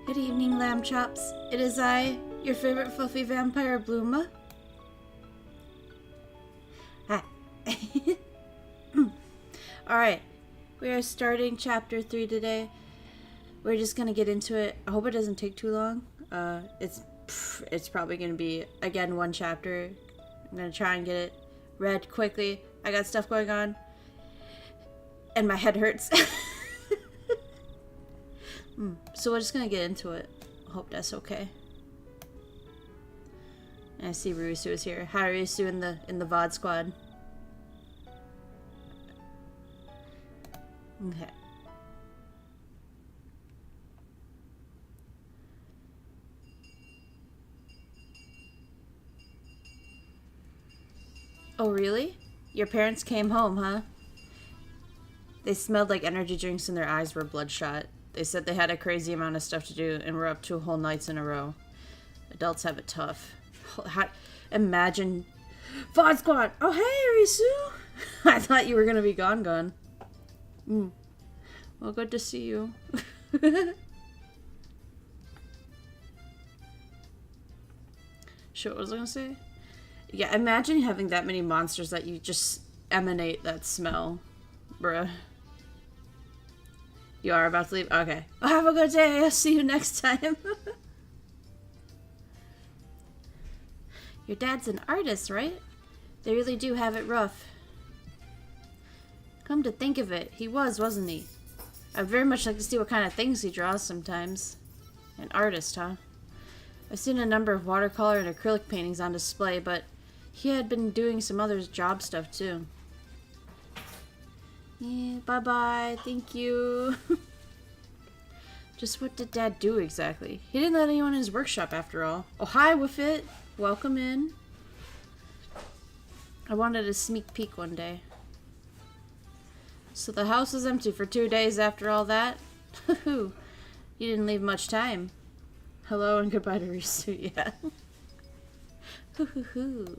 Good evening, lamb chops. It is I, your favorite fluffy vampire, Bluma. Hi. Alright, we are starting chapter 3 today. We're just gonna get into it. I hope it doesn't take too long. It's probably gonna be, again, one chapter. I'm gonna try and get it read quickly. I got stuff going on. And my head hurts. So we're just gonna get into it. I hope that's okay. And I see Ryusu is here. Hi, Ryusu in the VOD squad. Okay. Oh, really? Your parents came home, huh? They smelled like energy drinks and their eyes were bloodshot. They said they had a crazy amount of stuff to do and were up 2 whole nights in a row. Adults have it tough. Imagine... VOD squad! Oh, hey, Risu! I thought you were gonna be gone. Well, good to see you. Sure, what was I gonna say? Yeah, imagine having that many monsters that you just emanate that smell. Bruh. You are about to leave? Okay. Well, have a good day. I'll see you next time. Your dad's an artist, right? They really do have it rough. Come to think of it, he was, wasn't he? I'd very much like to see what kind of things he draws sometimes. An artist, huh? I've seen a number of watercolor and acrylic paintings on display, but he had been doing some other job stuff too. Yeah, bye-bye. Thank you. Just what did Dad do exactly? He didn't let anyone in his workshop after all. Oh, hi, Wifit. Welcome in. I wanted a sneak peek one day. So the house was empty for 2 days after all that? You didn't leave much time. Hello and goodbye to Risu, yeah.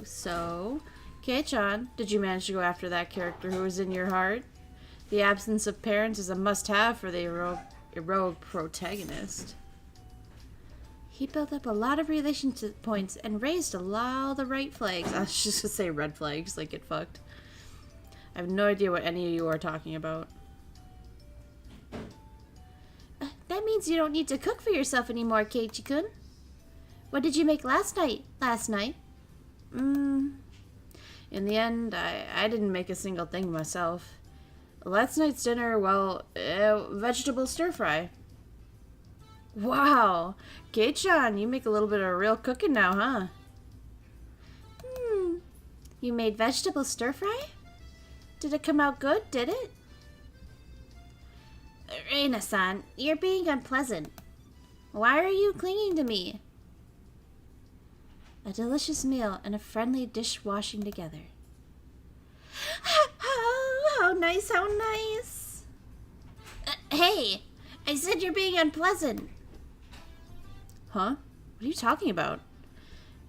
So, Kei-chan, did you manage to go after that character who was in your heart? The absence of parents is a must-have for the heroic protagonist. He built up a lot of relationship points and raised all the right flags. I was just gonna say red flags, like get fucked. I have no idea what any of you are talking about. That means you don't need to cook for yourself anymore, Keiichi-kun. What did you make last night? In the end, I didn't make a single thing myself. Last night's dinner, well, vegetable stir-fry. Wow! Kei-chan, you make a little bit of real cooking now, huh? You made vegetable stir-fry? Did it come out good, did it? Reina-san, you're being unpleasant. Why are you clinging to me? A delicious meal and a friendly dishwashing together. How nice, how nice. Hey, I said you're being unpleasant. Huh? What are you talking about?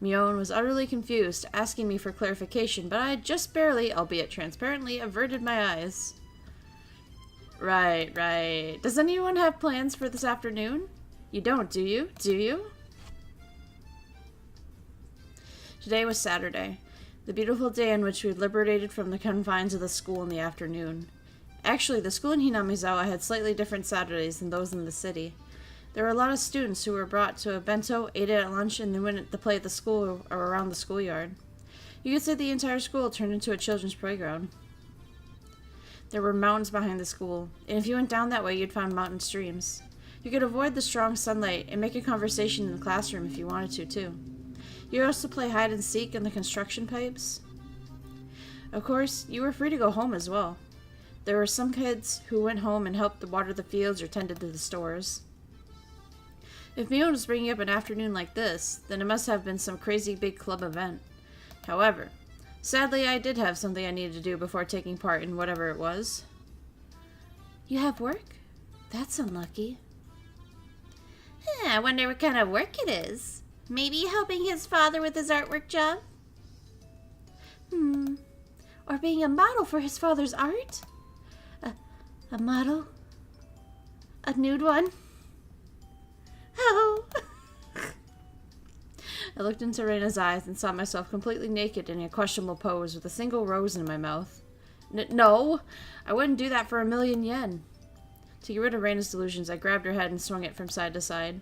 Mion was utterly confused, asking me for clarification, but I just barely, albeit transparently, averted my eyes. Right. Does anyone have plans for this afternoon? You don't, do you? Do you? Today was Saturday, the beautiful day in which we liberated from the confines of the school in the afternoon. Actually, the school in Hinamizawa had slightly different Saturdays than those in the city. There were a lot of students who were brought to a bento, ate it at lunch, and then went to play at the school or around the schoolyard. You could say the entire school turned into a children's playground. There were mountains behind the school, and if you went down that way, you'd find mountain streams. You could avoid the strong sunlight and make a conversation in the classroom if you wanted to, too. You could also play hide and seek in the construction pipes. Of course, you were free to go home as well. There were some kids who went home and helped water the fields or tended to the stores. If Mion was bringing up an afternoon like this, then it must have been some crazy big club event. However, sadly I did have something I needed to do before taking part in whatever it was. You have work? That's unlucky. I wonder what kind of work it is. Maybe helping his father with his artwork job? Or being a model for his father's art? A model? A nude one? Hello! I looked into Reina's eyes and saw myself completely naked in a questionable pose with a single rose in my mouth. No! I wouldn't do that for 1,000,000 yen. To get rid of Reina's delusions, I grabbed her head and swung it from side to side.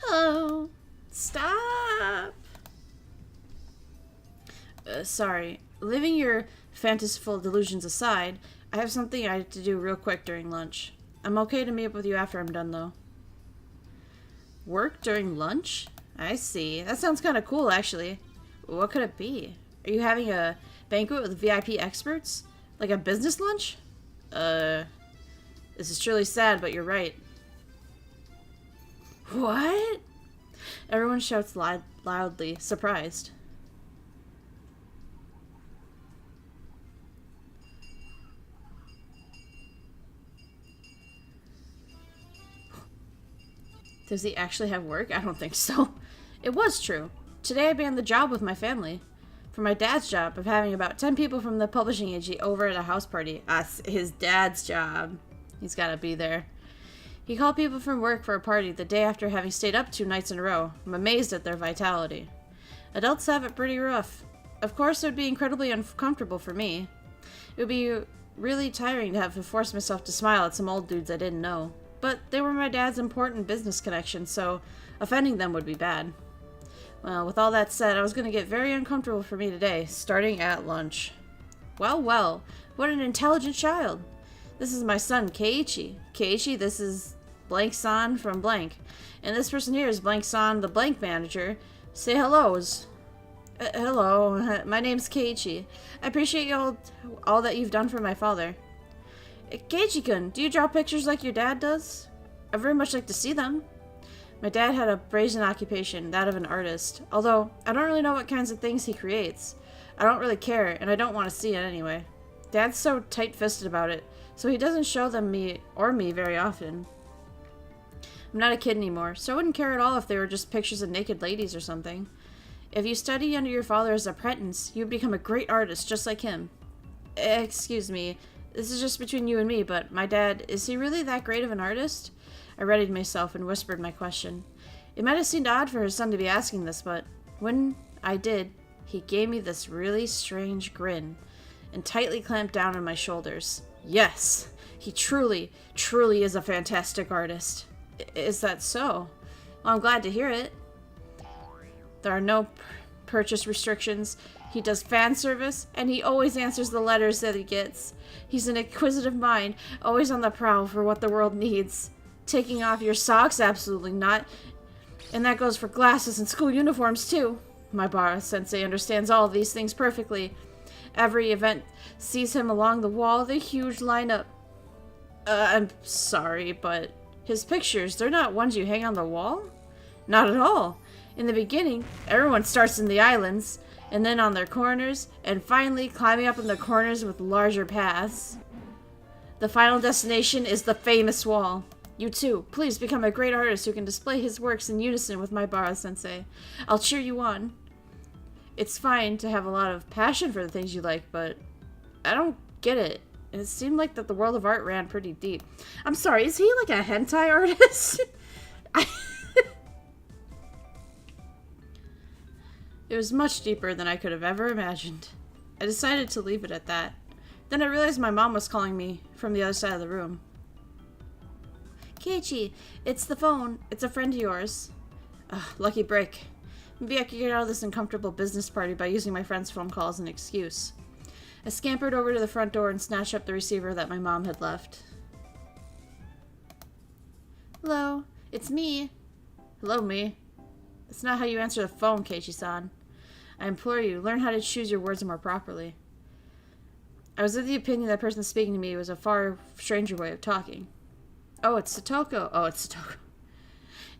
Hello! Stop! Sorry. Leaving your fanciful delusions aside, I have something I have to do real quick during lunch. I'm okay to meet up with you after I'm done, though. Work during lunch? I see. That sounds kind of cool, actually. What could it be? Are you having a banquet with VIP experts? Like a business lunch? This is truly sad, but you're right. What? Everyone shouts loudly, surprised. Does he actually have work? I don't think so. It was true. Today I began the job with my family. For my dad's job of having about 10 people from the publishing agency over at a house party. His dad's job. He's gotta be there. He called people from work for a party the day after having stayed up 2 nights in a row. I'm amazed at their vitality. Adults have it pretty rough. Of course, it would be incredibly uncomfortable for me. It would be really tiring to have to force myself to smile at some old dudes I didn't know. But they were my dad's important business connections, so offending them would be bad. Well, with all that said, I was going to get very uncomfortable for me today, starting at lunch. Well, well, what an intelligent child. This is my son, Keiichi. Keiichi, this is Blank-san from Blank. And this person here is Blank-san, the Blank manager. Say hellos. Hello, my name's Keiichi. I appreciate all that you've done for my father. Keiichi-kun, do you draw pictures like your dad does? I'd very much like to see them. My dad had a brazen occupation, that of an artist. Although, I don't really know what kinds of things he creates. I don't really care, and I don't want to see it anyway. Dad's so tight-fisted about it, so he doesn't show them me very often. I'm not a kid anymore, so I wouldn't care at all if they were just pictures of naked ladies or something. If you study under your father as an apprentice, you would become a great artist just like him. Excuse me, this is just between you and me, but my dad, is he really that great of an artist? I readied myself and whispered my question. It might have seemed odd for his son to be asking this, but when I did, he gave me this really strange grin and tightly clamped down on my shoulders. Yes, he truly, truly is a fantastic artist. Is that so? Well, I'm glad to hear it. There are no purchase restrictions. He does fan service, and he always answers the letters that he gets. He's an inquisitive mind, always on the prowl for what the world needs. Taking off your socks? Absolutely not. And that goes for glasses and school uniforms, too. My Bara-sensei understands all of these things perfectly. Every event sees him along the wall of the huge lineup. I'm sorry, but his pictures, they're not ones you hang on the wall? Not at all. In the beginning, everyone starts in the islands, and then on their corners, and finally climbing up in the corners with larger paths. The final destination is the famous wall. You too, please become a great artist who can display his works in unison with my Bara-sensei. I'll cheer you on. It's fine to have a lot of passion for the things you like, but I don't get it. It seemed like that the world of art ran pretty deep. I'm sorry, is he like a hentai artist? It was much deeper than I could have ever imagined. I decided to leave it at that. Then I realized my mom was calling me from the other side of the room. Keiichi, it's the phone. It's a friend of yours. Lucky break. Maybe I could get out of this uncomfortable business party by using my friend's phone call as an excuse. I scampered over to the front door and snatched up the receiver that my mom had left. Hello, it's me. Hello, me. That's not how you answer the phone, Keiichi-san. I implore you, learn how to choose your words more properly. I was of the opinion that person speaking to me was a far stranger way of talking. Oh, it's Satoko.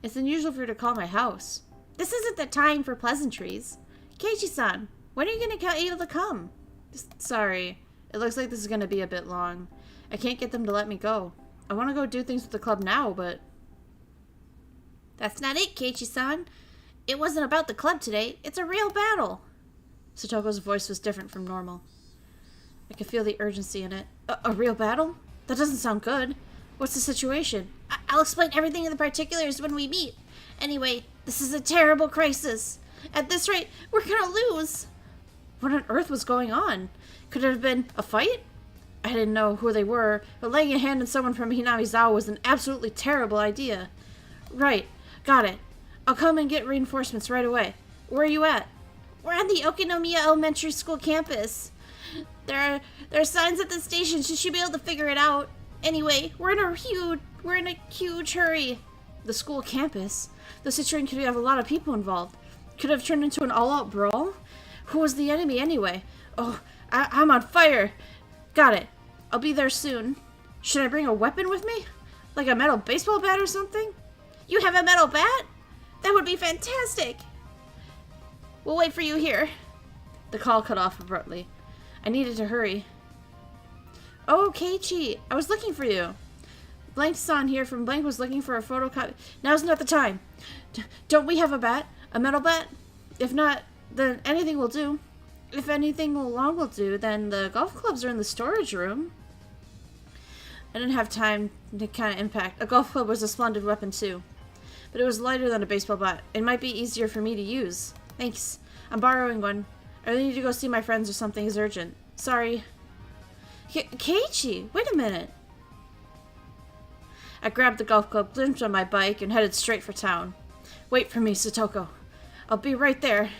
It's unusual for you to call my house. This isn't the time for pleasantries. Keiichi-san, when are you going to be able to come? Sorry, it looks like this is going to be a bit long. I can't get them to let me go. I want to go do things with the club now, but... That's not it, Keiichi-san. It wasn't about the club today. It's a real battle. Satoko's voice was different from normal. I could feel the urgency in it. A real battle? That doesn't sound good. What's the situation? I'll explain everything in the particulars when we meet. Anyway, this is a terrible crisis. At this rate, we're gonna lose. What on earth was going on? Could it have been a fight? I didn't know who they were, but laying a hand on someone from Hinamizawa was an absolutely terrible idea. Right, got it. I'll come and get reinforcements right away. Where are you at? We're at the Okinomiya Elementary School campus. There are signs at the station. She should be able to figure it out. Anyway, we're in a huge hurry. The school campus? The situation could have a lot of people involved. Could have turned into an all-out brawl? Who was the enemy anyway? Oh, I'm on fire. Got it. I'll be there soon. Should I bring a weapon with me? Like a metal baseball bat or something? You have a metal bat? That would be fantastic. We'll wait for you here. The call cut off abruptly. I needed to hurry. Oh, Keiichi, I was looking for you. Blank's-san here from Blank was looking for a photocopy. Now's not the time. Don't we have a bat? A metal bat? If not, then anything will do. If anything long will do, then the golf clubs are in the storage room. I didn't have time to kind of impact. A golf club was a splendid weapon too. But it was lighter than a baseball bat. It might be easier for me to use. Thanks. I'm borrowing one. I really need to go see my friends or something is urgent. Sorry. Keiichi, wait a minute. I grabbed the golf club, glimpsed on my bike, and headed straight for town. Wait for me, Satoko. I'll be right there.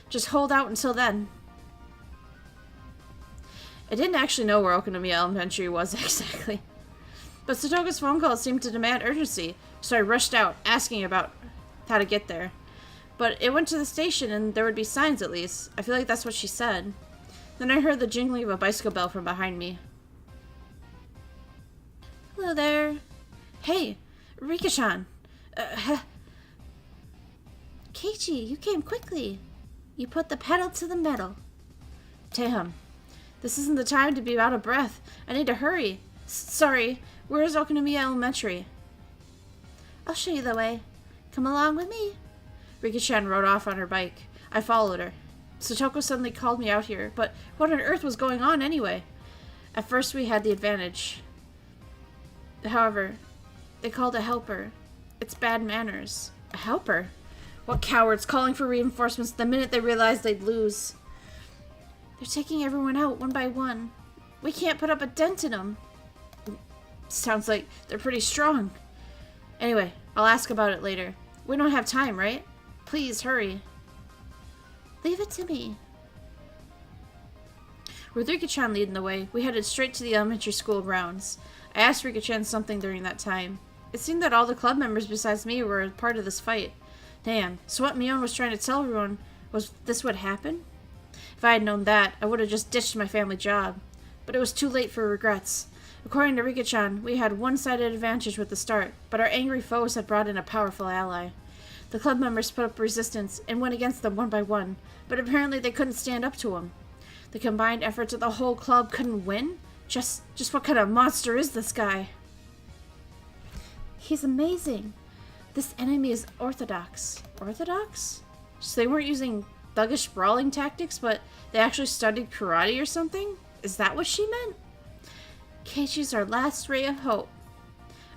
Just hold out until then. I didn't actually know where Okinomiya Elementary was exactly. But Satoko's phone call seemed to demand urgency, so I rushed out, asking about how to get there. But it went to the station and there would be signs at least. I feel like that's what she said. Then I heard the jingling of a bicycle bell from behind me. Hello there. Hey, Rika-chan. Keiichi, you came quickly. You put the pedal to the metal. Teham, this isn't the time to be out of breath. I need to hurry. Sorry, where is Okinomiya Elementary? I'll show you the way. Come along with me. Rika-chan rode off on her bike. I followed her. Satoko suddenly called me out here, but what on earth was going on anyway? At first we had the advantage. However, they called a helper. It's bad manners. A helper? What cowards calling for reinforcements the minute they realized they'd lose. They're taking everyone out one by one. We can't put up a dent in them. Sounds like they're pretty strong. Anyway, I'll ask about it later. We don't have time, right? Please, hurry. Leave it to me. With Rika-chan leading the way, we headed straight to the elementary school grounds. I asked Rika-chan something during that time. It seemed that all the club members besides me were a part of this fight. Damn, so what Mion was trying to tell everyone was this would happen? If I had known that, I would have just ditched my family job. But it was too late for regrets. According to Rika-chan, we had one-sided advantage with the start, but our angry foes had brought in a powerful ally. The club members put up resistance and went against them one by one, but apparently they couldn't stand up to them. The combined efforts of the whole club couldn't win? Just what kind of monster is this guy? He's amazing. This enemy is orthodox. Orthodox? So they weren't using thuggish brawling tactics, but they actually studied karate or something? Is that what she meant? Keiichi's our last ray of hope.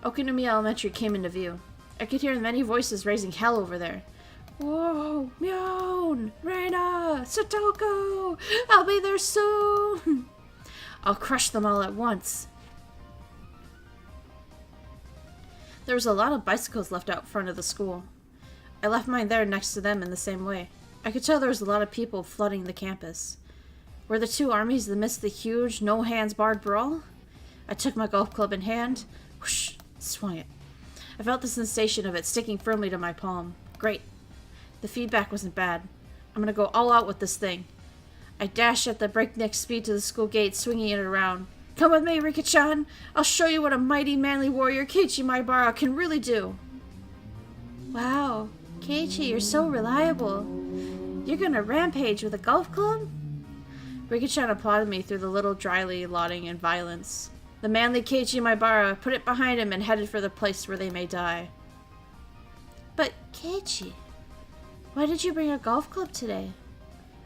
Okinomiya Elementary came into view. I could hear many voices raising hell over there. Whoa! Mion! Reina! Satoko! I'll be there soon! I'll crush them all at once. There was a lot of bicycles left out front of the school. I left mine there next to them in the same way. I could tell there was a lot of people flooding the campus. Were the two armies amidst the huge, no-hands-barred brawl? I took my golf club in hand. Whoosh! Swung it. I felt the sensation of it sticking firmly to my palm. Great. The feedback wasn't bad. I'm gonna go all out with this thing. I dashed at the breakneck speed to the school gate, swinging it around. Come with me, Rika-chan. I'll show you what a mighty, manly warrior Keiichi Maibara can really do. Wow. Keiichi, you're so reliable. You're gonna rampage with a golf club? Rika-chan applauded me through the little dryly lauding in violence. The manly Keiichi Maibara put it behind him and headed for the place where they may die. But, Keiichi, why did you bring a golf club today?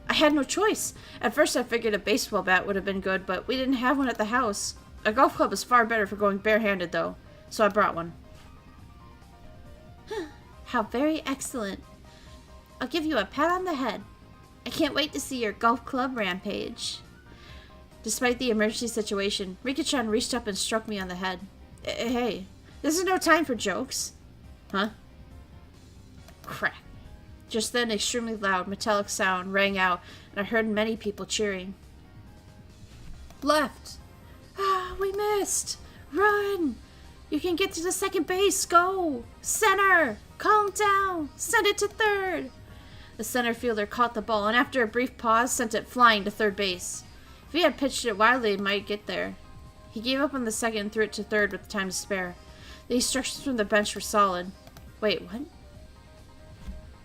I had no choice. At first I figured a baseball bat would have been good, but we didn't have one at the house. A golf club is far better for going barehanded, though, so I brought one. How very excellent. I'll give you a pat on the head. I can't wait to see your golf club rampage. Despite the emergency situation, Rika-chan reached up and stroked me on the head. Hey, this is no time for jokes. Huh? Crack. Just then, an extremely loud, metallic sound rang out, and I heard many people cheering. Left! Ah, we missed! Run! You can get to the second base! Go! Center! Calm down! Send it to third! The center fielder caught the ball, and after a brief pause, sent it flying to third base. If he had pitched it wildly, it might get there. He gave up on the second and threw it to third with time to spare. The instructions from the bench were solid. Wait, what?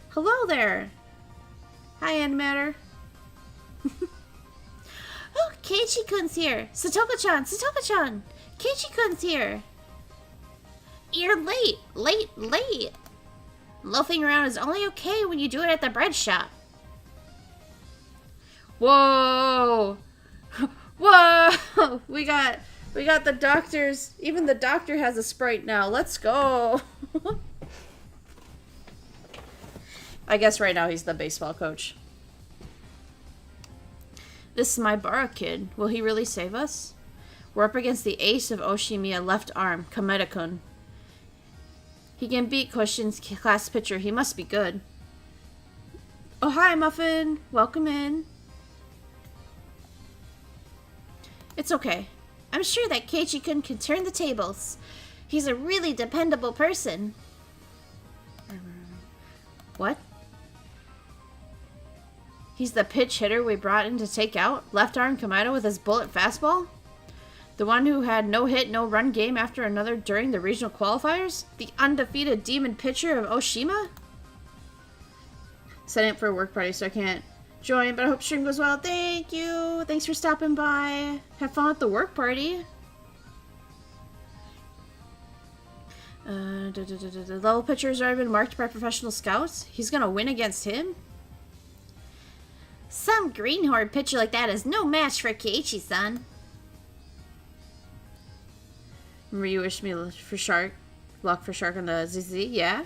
Hello there! Hi, Animator. Oh, Keiichi-kun's here! Satoko-chan! Satoko-chan! Keiichi-kun's here! You're late! Late! Loafing around is only okay when you do it at the bread shop. Whoa! Whoa! We got the doctors. Even the doctor has a Sprite now. Let's go. I guess right now he's the baseball coach. This is my Bara kid. Will he really save us? We're up against the ace of Oshimiya left arm, Kameda-kun. He can beat Koshin's class pitcher. He must be good. Oh, hi, Muffin. Welcome in. It's okay. I'm sure that Keiichi-kun can turn the tables. He's a really dependable person. What? He's the pitch hitter we brought in to take out? Left arm Kameda with his bullet fastball? The one who had no hit, no run game after another during the regional qualifiers? The undefeated demon pitcher of Oshima? Setting up for a work party, so I can't join, but I hope stream goes well. Thank you. Thanks for stopping by. Have fun at the work party. The level pitcher has already been marked by professional scouts. He's gonna win against him? Some greenhorn pitcher like that is no match for Keiichi-san. Remember you wished me luck for Shark on the ZZ? Yeah?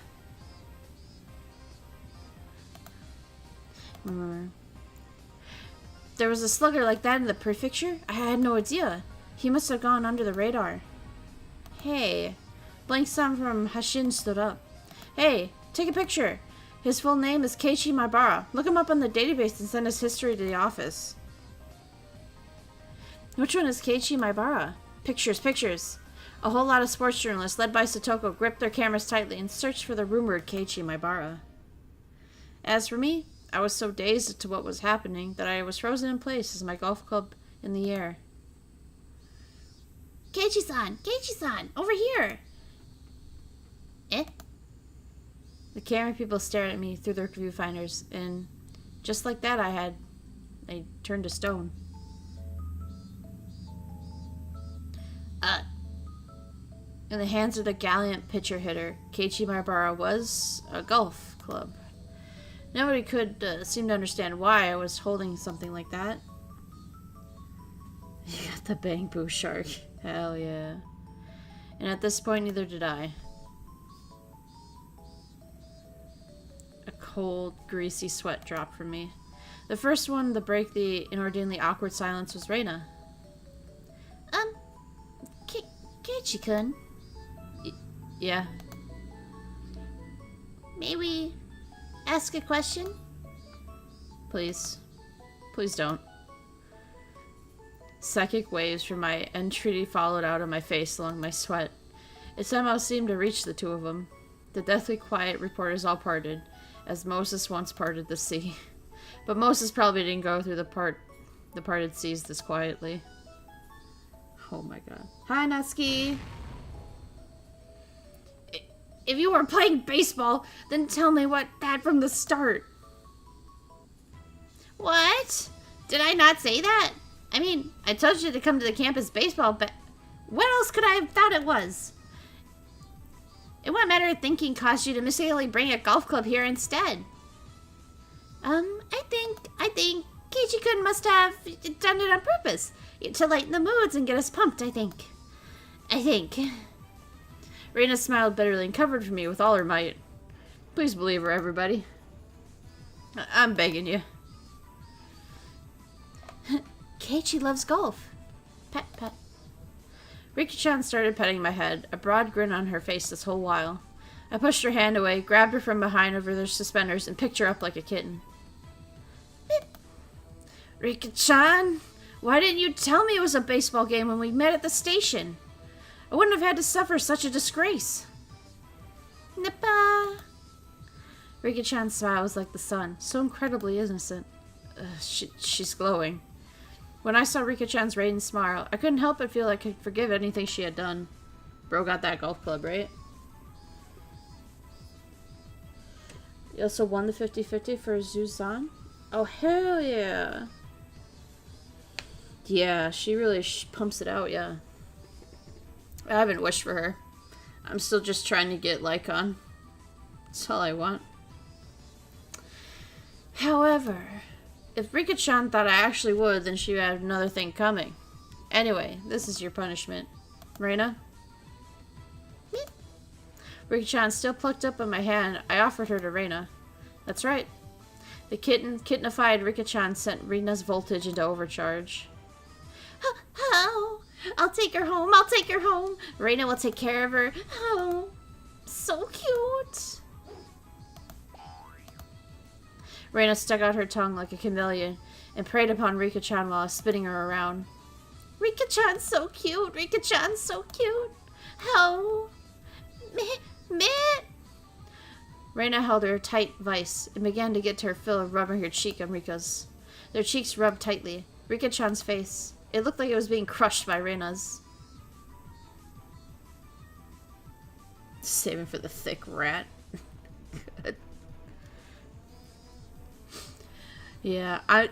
There was a slugger like that in the prefecture? I had no idea. He must have gone under the radar. Hey. Blank-san from Hashin stood up. Hey, take a picture. His full name is Keiichi Maibara. Look him up on the database and send his history to the office. Which one is Keiichi Maibara? Pictures. A whole lot of sports journalists, led by Satoko, gripped their cameras tightly and searched for the rumored Keiichi Maibara. As for me, I was so dazed to what was happening that I was frozen in place as my golf club in the air. Keiichi-san, over here! Eh? The camera people stared at me through their viewfinders, and just like that I turned to stone. In the hands of the gallant pitcher hitter, Keiichi Maibara was a golf club. Nobody could seem to understand why I was holding something like that. You got the bang boo shark. Hell yeah. And at this point, neither did I. A cold, greasy sweat dropped from me. The first one to break the inordinately awkward silence was Reina. Keiichi-kun? Yeah. May we ask a question? Please. Please don't. Psychic waves from my entreaty followed out of my face along my sweat. It somehow seemed to reach the two of them. The deathly quiet reporters all parted, as Moses once parted the sea. But Moses probably didn't go through the parted seas this quietly. Oh my god. Hi, Natsuki! If you were playing baseball, then tell me that from the start. What? Did I not say that? I mean, I told you to come to the campus baseball, but what else could I have thought it was? And what matter of thinking caused you to mistakenly bring a golf club here instead? I think Keiichi-kun must have done it on purpose. To lighten the moods and get us pumped, I think. Reina smiled bitterly and covered me with all her might. Please believe her, everybody. I'm begging you. Keiichi loves golf. Pet, pet. Rika-chan started petting my head, a broad grin on her face this whole while. I pushed her hand away, grabbed her from behind over their suspenders, and picked her up like a kitten. Rika-chan, why didn't you tell me it was a baseball game when we met at the station? I wouldn't have had to suffer such a disgrace. Nippa. Rika-chan's smile was like the sun, so incredibly innocent. She's glowing. When I saw Rika-chan's radiant smile, I couldn't help but feel I could forgive anything she had done. Bro got that golf club, right? You also won the 50-50 for Zuzan? Oh, hell yeah. Yeah, she really pumps it out, yeah. I haven't wished for her. I'm still just trying to get Lycon. That's all I want. However, if Rika-chan thought I actually would, then she had another thing coming. Anyway, this is your punishment. Reina? Rika-chan still plucked up on my hand. I offered her to Reina. That's right. The kittenified Rika-chan sent Reina's voltage into overcharge. Oh, I'll take her home. I'll take her home. Reina will take care of her. Oh, so cute. Reina stuck out her tongue like a chameleon and preyed upon Rika-chan while I was spinning her around. Rika-chan's so cute. Rika-chan's so cute. Oh. Meh. Reina held her tight vice and began to get to her fill of rubbing her cheek on Rika's. Their cheeks rubbed tightly. Rika-chan's face. It looked like it was being crushed by Reina's. Saving for the thick rat. Good. Yeah, I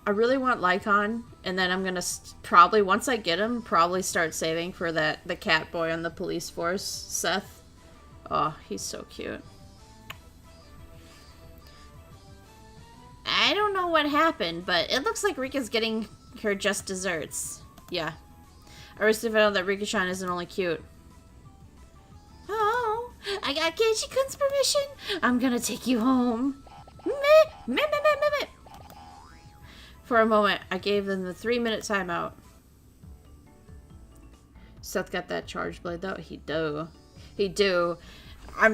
really want Lycon, and then I'm gonna probably, once I get him, probably start saving for the cat boy on the police force, Seth. Oh, he's so cute. I don't know what happened, but it looks like Rika's getting her just desserts. Yeah. I recently found out that Rika-chan isn't only cute. Oh, I got Keiichi-kun's permission. I'm gonna take you home. Meh. For a moment, I gave them the 3-minute timeout. Seth got that charge blade, though. He do. I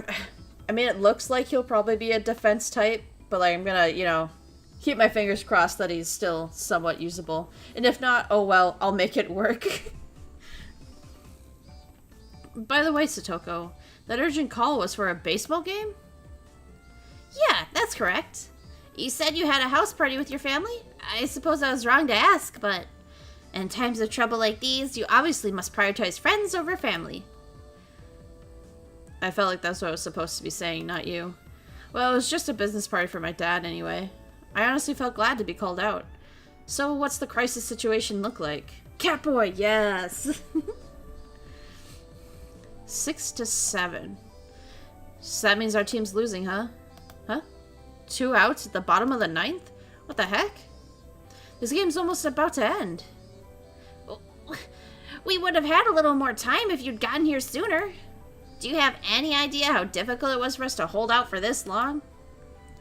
mean, it looks like he'll probably be a defense type, but like, I'm gonna, you know, keep my fingers crossed that he's still somewhat usable. And if not, oh well, I'll make it work. By the way, Satoko, that urgent call was for a baseball game? Yeah, that's correct. You said you had a house party with your family? I suppose I was wrong to ask, but in times of trouble like these, you obviously must prioritize friends over family. I felt like that's what I was supposed to be saying, not you. Well, it was just a business party for my dad anyway. I honestly felt glad to be called out. So what's the crisis situation look like? Catboy, yes! 6-7. So that means our team's losing, huh? Huh? 2 outs at the bottom of the 9th? What the heck? This game's almost about to end. We would have had a little more time if you'd gotten here sooner. Do you have any idea how difficult it was for us to hold out for this long?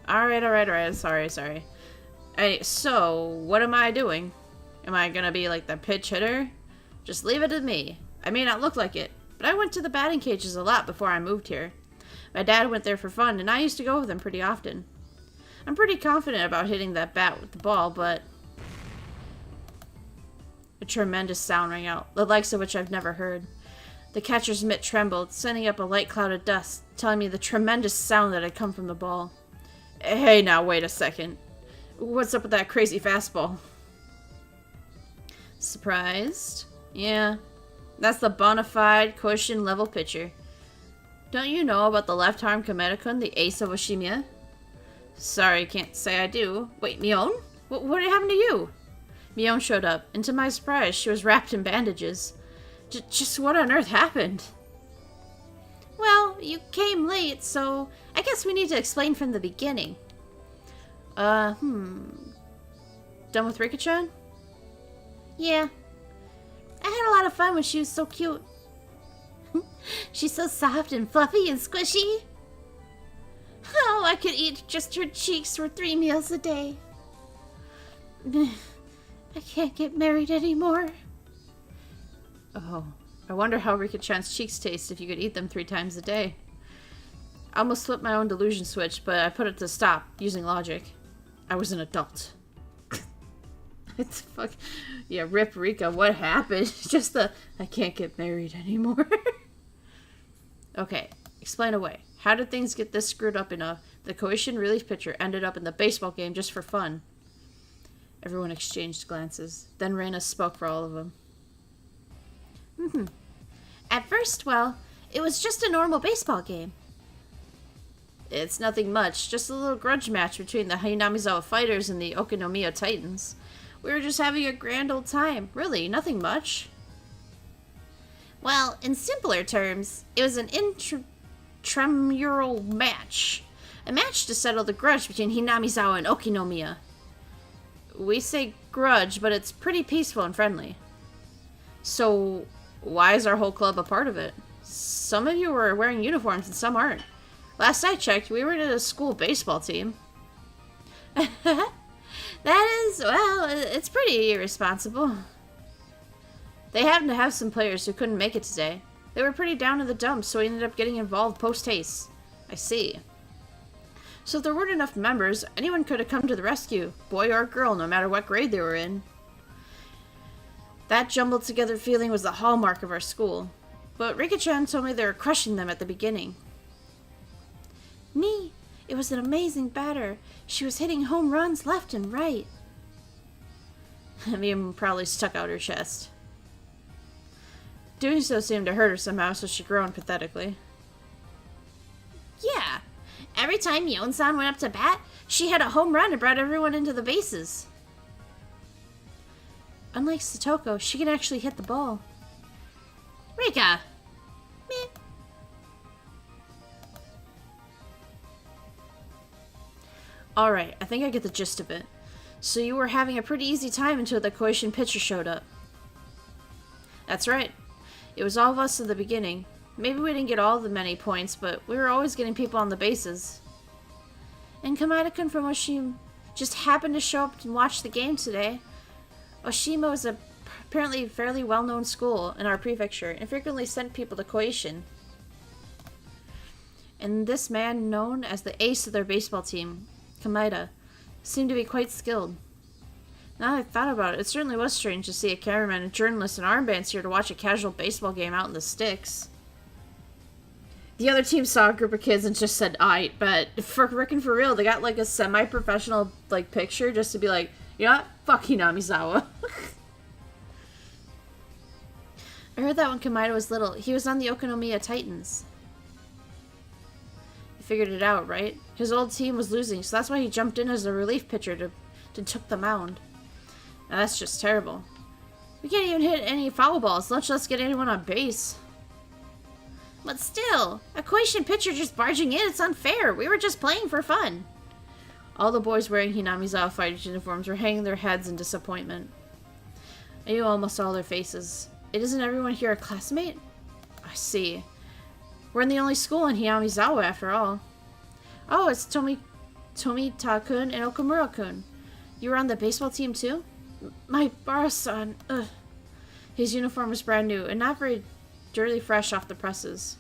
Alright. Sorry. Hey, so, what am I doing? Am I gonna be like the pitch hitter? Just leave it to me. I may not look like it, but I went to the batting cages a lot before I moved here. My dad went there for fun, and I used to go with him pretty often. I'm pretty confident about hitting that bat with the ball, but... A tremendous sound rang out, the likes of which I've never heard. The catcher's mitt trembled, sending up a light cloud of dust, telling me the tremendous sound that had come from the ball. Hey, now, wait a second. What's up with that crazy fastball? Surprised? Yeah. That's the bona fide Koshin level pitcher. Don't you know about the left-arm Kameda-kun, the ace of Oshimiya? Sorry, can't say I do. Wait, Mion? What happened to you? Mion showed up, and to my surprise, she was wrapped in bandages. Just what on earth happened? Well, you came late, so I guess we need to explain from the beginning. Done with Rika-chan? Yeah. I had a lot of fun when she was so cute. She's so soft and fluffy and squishy. Oh, I could eat just her cheeks for 3 meals a day. I can't get married anymore. Oh, I wonder how Rika-chan's cheeks taste if you could eat them 3 times a day. I almost flipped my own delusion switch, but I put it to stop, using logic. I was an adult. It's fuck. Yeah, rip Rika, what happened? Just the, I can't get married anymore. Okay, explain away. How did things get this screwed up enough? The Koishin relief pitcher ended up in the baseball game just for fun. Everyone exchanged glances. Then Reina spoke for all of them. At first, well, it was just a normal baseball game. It's nothing much, just a little grudge match between the Hinamizawa fighters and the Okinomiya Titans. We were just having a grand old time. Really, nothing much. Well, in simpler terms, it was an intramural match. A match to settle the grudge between Hinamizawa and Okinomiya. We say grudge, but it's pretty peaceful and friendly. So, why is our whole club a part of it? Some of you were wearing uniforms and some aren't. Last I checked, we were in a school baseball team. That is, well, it's pretty irresponsible. They happened to have some players who couldn't make it today. They were pretty down in the dumps, so we ended up getting involved post-haste. I see. So if there weren't enough members, anyone could have come to the rescue, boy or girl, no matter what grade they were in. That jumbled together feeling was the hallmark of our school. But Rika-chan told me they were crushing them at the beginning. It was an amazing batter. She was hitting home runs left and right. Mia probably stuck out her chest. Doing so seemed to hurt her somehow, so she groaned pathetically. Yeah. Every time Yon-san went up to bat, she had a home run and brought everyone into the bases. Unlike Satoko, she can actually hit the ball. Rika! Meh. Alright, I think I get the gist of it. So you were having a pretty easy time until the Koishin pitcher showed up. That's right. It was all of us in the beginning. Maybe we didn't get all the many points, but we were always getting people on the bases. And Kamada-kun from Oshima just happened to show up and watch the game today. Oshima is apparently a fairly well-known school in our prefecture and frequently sent people to Koishin. And this man, known as the ace of their baseball team, Kamada, seemed to be quite skilled. Now that I thought about it, it certainly was strange to see a cameraman, a journalist, and armbands here to watch a casual baseball game out in the sticks. The other team saw a group of kids and just said, aight, but for frickin' for real, they got like a semi-professional like picture just to be like, you know what? Fuck Hinamizawa. I heard that when Kamada was little, he was on the Okinomiya Titans. You figured it out, right? His old team was losing, so that's why he jumped in as a relief pitcher to took the mound. Now that's just terrible. We can't even hit any foul balls, much less get anyone on base. But still, a Koishin pitcher just barging in, it's unfair. We were just playing for fun. All the boys wearing Hinamizawa fighters uniforms were hanging their heads in disappointment. I knew almost all their faces. Isn't everyone here a classmate? I see. We're in the only school in Hinamizawa, after all. Oh, it's Tomita-kun and Okamura-kun. You were on the baseball team, too? My Bara-san, ugh. His uniform was brand new, and not very dirty fresh off the presses.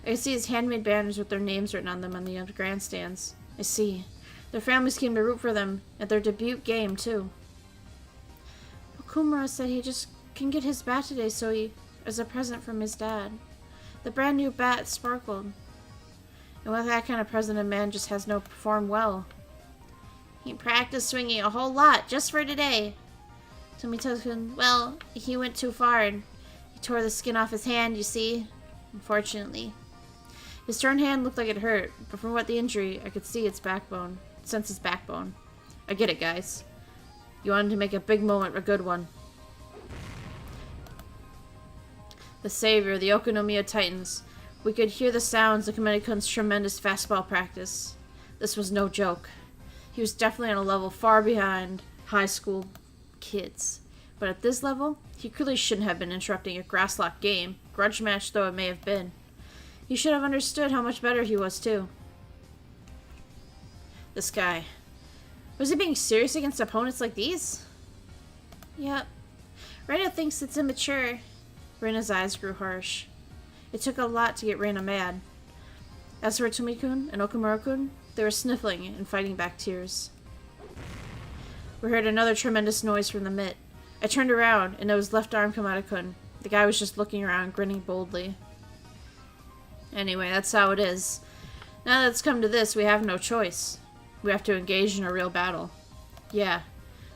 I could see his handmade banners with their names written on them on the grandstands. I see. Their families came to root for them at their debut game, too. Okumura said he just can get his bat today, so he, as a present from his dad. The brand new bat sparkled. And with that kind of present, a man just has no perform well. He practiced swinging a whole lot just for today. Tomita-kun, well, he went too far and he tore the skin off his hand, you see. Unfortunately. His torn hand looked like it hurt, but from what the injury, I could see its backbone. Sense his backbone. I get it, guys. You wanted to make a big moment a good one. The savior, the Okinomiya Titans. We could hear the sounds of Kamada-kun's tremendous fastball practice. This was no joke. He was definitely on a level far behind high school kids. But at this level, he clearly shouldn't have been interrupting a grass-locked game, grudge match though it may have been. He should have understood how much better he was, too. This guy. Was he being serious against opponents like these? Yep. Reina thinks it's immature. Reina's eyes grew harsh. It took a lot to get Reina mad. As for Tomikun and Okamura-kun, they were sniffling and fighting back tears. We heard another tremendous noise from the mitt. I turned around, and it was left arm Kamada-kun. The guy was just looking around, grinning boldly. Anyway, that's how it is. Now that it's come to this, we have no choice. We have to engage in a real battle. Yeah.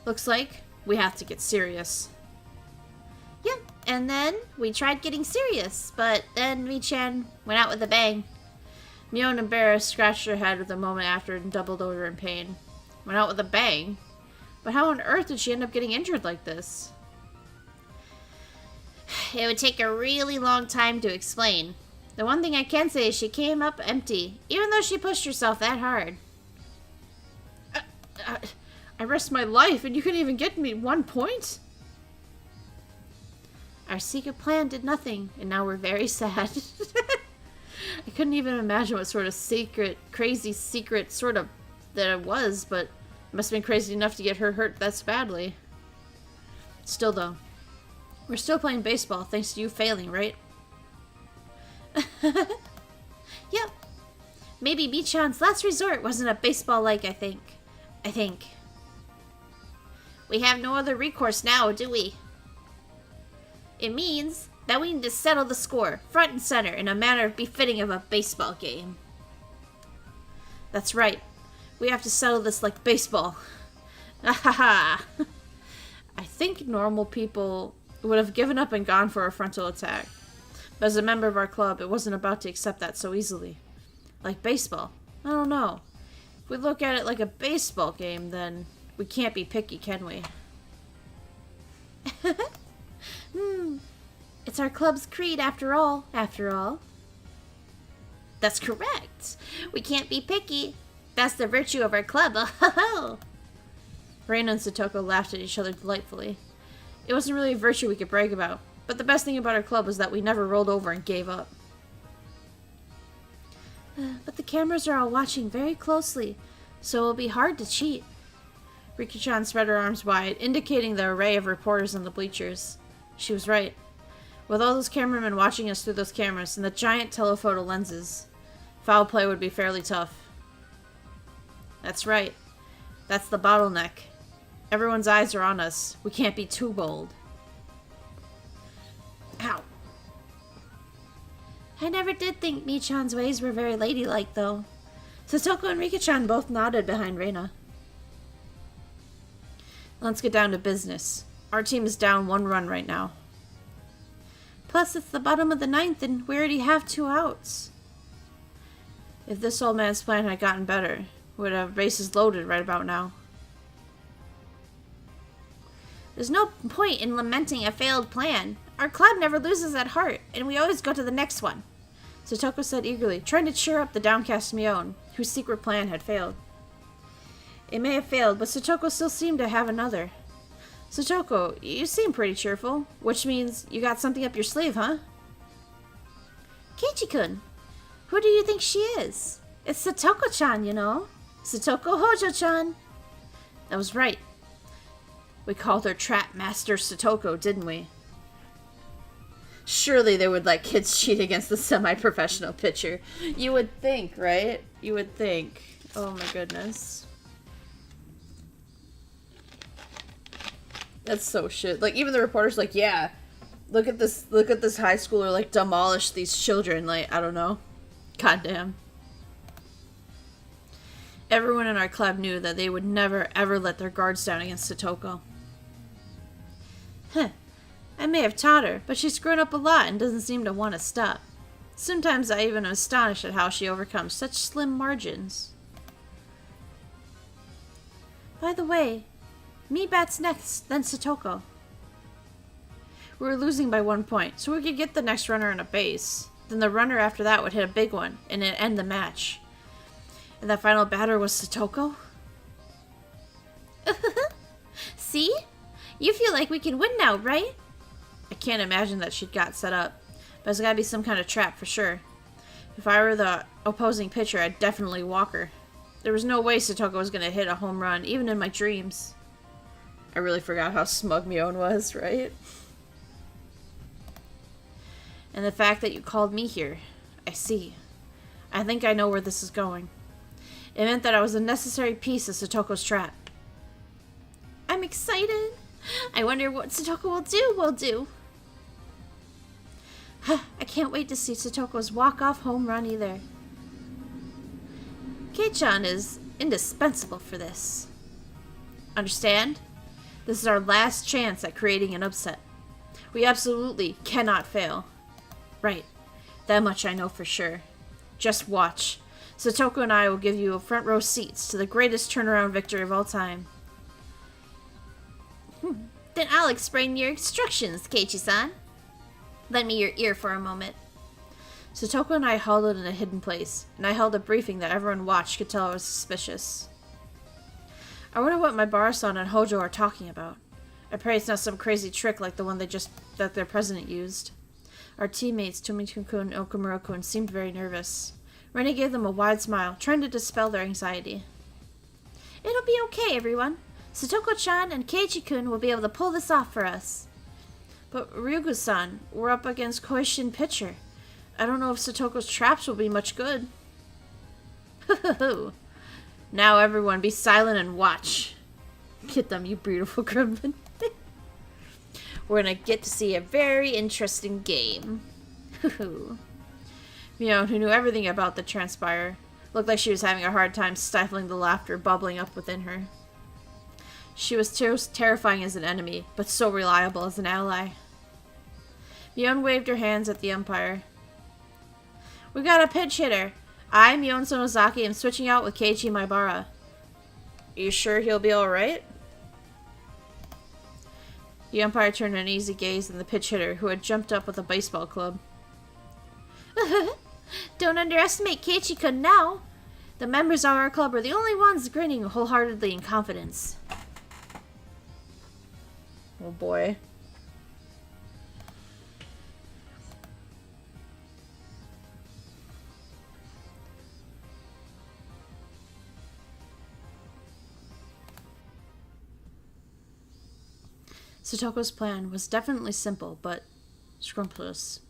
Looks like we have to get serious. Yep, and then we tried getting serious, but then Mi-chan went out with a bang. Mion, embarrassed, scratched her head with a moment after and doubled over in pain. Went out with a bang? But how on earth did she end up getting injured like this? It would take a really long time to explain. The one thing I can say is she came up empty, even though she pushed herself that hard. I risked my life and you couldn't even get me 1 point? Our secret plan did nothing, and now we're very sad. I couldn't even imagine what sort of secret, crazy secret sort of that it was, but it must have been crazy enough to get her hurt this badly. Still though, we're still playing baseball thanks to you failing, right? Yep. Maybe Mi-chan's last resort wasn't a baseball-like, I think. We have no other recourse now, do we? It means that we need to settle the score, front and center, in a manner befitting of a baseball game. That's right. We have to settle this like baseball. Ahaha. I think normal people would have given up and gone for a frontal attack. But as a member of our club, it wasn't about to accept that so easily. Like baseball. I don't know. If we look at it like a baseball game, then we can't be picky, can we? It's our club's creed after all. That's correct. We can't be picky. That's the virtue of our club. Oh. Reina and Satoko laughed at each other delightfully. It wasn't really a virtue we could brag about, but the best thing about our club was that we never rolled over and gave up. But the cameras are all watching very closely, so it'll be hard to cheat. Riki-chan spread her arms wide, indicating the array of reporters in the bleachers. She was right. With all those cameramen watching us through those cameras and the giant telephoto lenses, foul play would be fairly tough. That's right. That's the bottleneck. Everyone's eyes are on us. We can't be too bold. Ow. I never did think Mi-chan's ways were very ladylike, though. Satoko and Riki-chan both nodded behind Reina. Let's get down to business. Our team is down 1 run right now. Plus, it's the bottom of the 9th, and we already have 2 outs. If this old man's plan had gotten better, we would have bases loaded right about now. There's no point in lamenting a failed plan. Our club never loses at heart, and we always go to the next one. Satoko said eagerly, trying to cheer up the downcast Mion, whose secret plan had failed. It may have failed, but Satoko still seemed to have another. Satoko, you seem pretty cheerful, which means you got something up your sleeve, huh? Keiichi-kun, who do you think she is? It's Satoko-chan, you know. Satoko Hojo-chan. That was right. We called her Trap Master Satoko, didn't we? Surely they would let kids cheat against the semi-professional pitcher. You would think, right? You would think. Oh my goodness. That's so shit. Like, even the reporter's like, yeah, look at this high schooler, like, demolish these children. Like, I don't know. Goddamn. Everyone in our club knew that they would never, ever let their guards down against Satoko. I may have taught her, but she's grown up a lot and doesn't seem to want to stop. Sometimes I even am astonished at how she overcomes such slim margins. By the way, me bats next, then Satoko. We were losing by 1 point, so we could get the next runner on a base. Then the runner after that would hit a big one, and it'd end the match. And that final batter was Satoko? See? You feel like we can win now, right? I can't imagine that she'd got set up, but there's gotta be some kind of trap for sure. If I were the opposing pitcher, I'd definitely walk her. There was no way Satoko was going to hit a home run, even in my dreams. I really forgot how smug Mion was, right? And the fact that you called me here. I see. I think I know where this is going. It meant that I was a necessary piece of Satoko's trap. I'm excited. I wonder what Satoko will do. I can't wait to see Satoko's walk-off home run either. Kei-chan is indispensable for this. Understand? This is our last chance at creating an upset. We absolutely cannot fail. Right. That much I know for sure. Just watch. Satoko and I will give you a front row seats to the greatest turnaround victory of all time. Then I'll explain your instructions, Keiichi-san. Lend me your ear for a moment. Satoko and I huddled in a hidden place, and I held a briefing that everyone watched could tell I was suspicious. I wonder what my Bara-san and Hojo are talking about. I pray it's not some crazy trick like the one that their president used. Our teammates, Tomiko-kun and Okamura-kun, seemed very nervous. Rennie gave them a wide smile, trying to dispel their anxiety. It'll be okay, everyone. Satoko-chan and Keiichi-kun will be able to pull this off for us. But Ryugu-san, we're up against Koishin pitcher. I don't know if Satoko's traps will be much good. Now everyone be silent and watch. Get them, you beautiful gremlin. We're gonna get to see a very interesting game. Mion, who knew everything about the transpire, looked like she was having a hard time stifling the laughter bubbling up within her. She was terrifying as an enemy, but so reliable as an ally. Mion waved her hands at the umpire. We got a pinch hitter. I, Mion Sonozaki, am switching out with Keiichi Maibara. Are you sure he'll be alright? The umpire turned an easy gaze on the pitch hitter, who had jumped up with a baseball club. Don't underestimate Keiichi-kun now. The members of our club are the only ones grinning wholeheartedly in confidence. Oh boy. Satoko's plan was definitely simple, but scrumptious.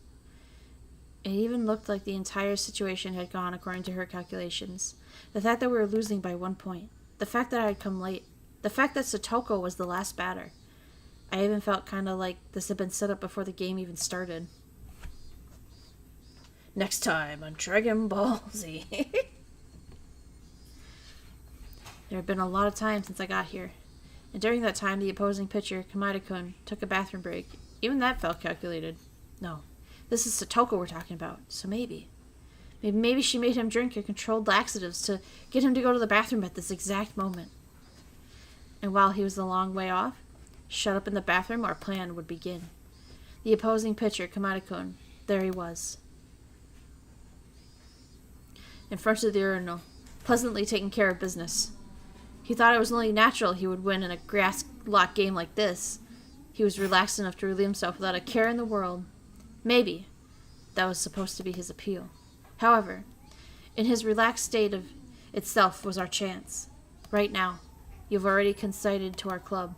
It even looked like the entire situation had gone according to her calculations. The fact that we were losing by 1 point, the fact that I had come late, the fact that Satoko was the last batter. I even felt kind of like this had been set up before the game even started. Next time on Dragon Ball Z. There had been a lot of time since I got here. And during that time, the opposing pitcher, Kamada-kun, took a bathroom break. Even that felt calculated. No, this is Satoko we're talking about, so maybe she made him drink a controlled laxatives to get him to go to the bathroom at this exact moment. And while he was a long way off, shut up in the bathroom, our plan would begin. The opposing pitcher, Kamada-kun, there he was. In front of the urinal, pleasantly taking care of business. He thought it was only natural he would win in a grass-locked game like this. He was relaxed enough to relieve himself without a care in the world. Maybe that was supposed to be his appeal. However, in his relaxed state of itself was our chance. Right now, you've already conceded to our club.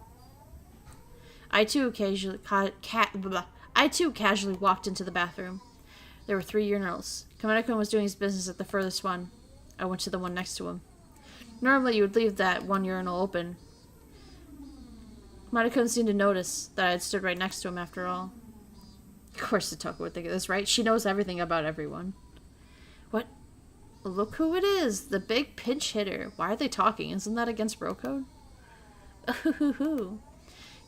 I too casually walked into the bathroom. There were 3 urinals. Kamada-kun was doing his business at the furthest one. I went to the one next to him. Normally, you would leave that one urinal open. Kamada-kun seemed to notice that I had stood right next to him after all. Of course Satoko would think of this, right? She knows everything about everyone. What? Look who it is! The big pinch hitter. Why are they talking? Isn't that against bro code?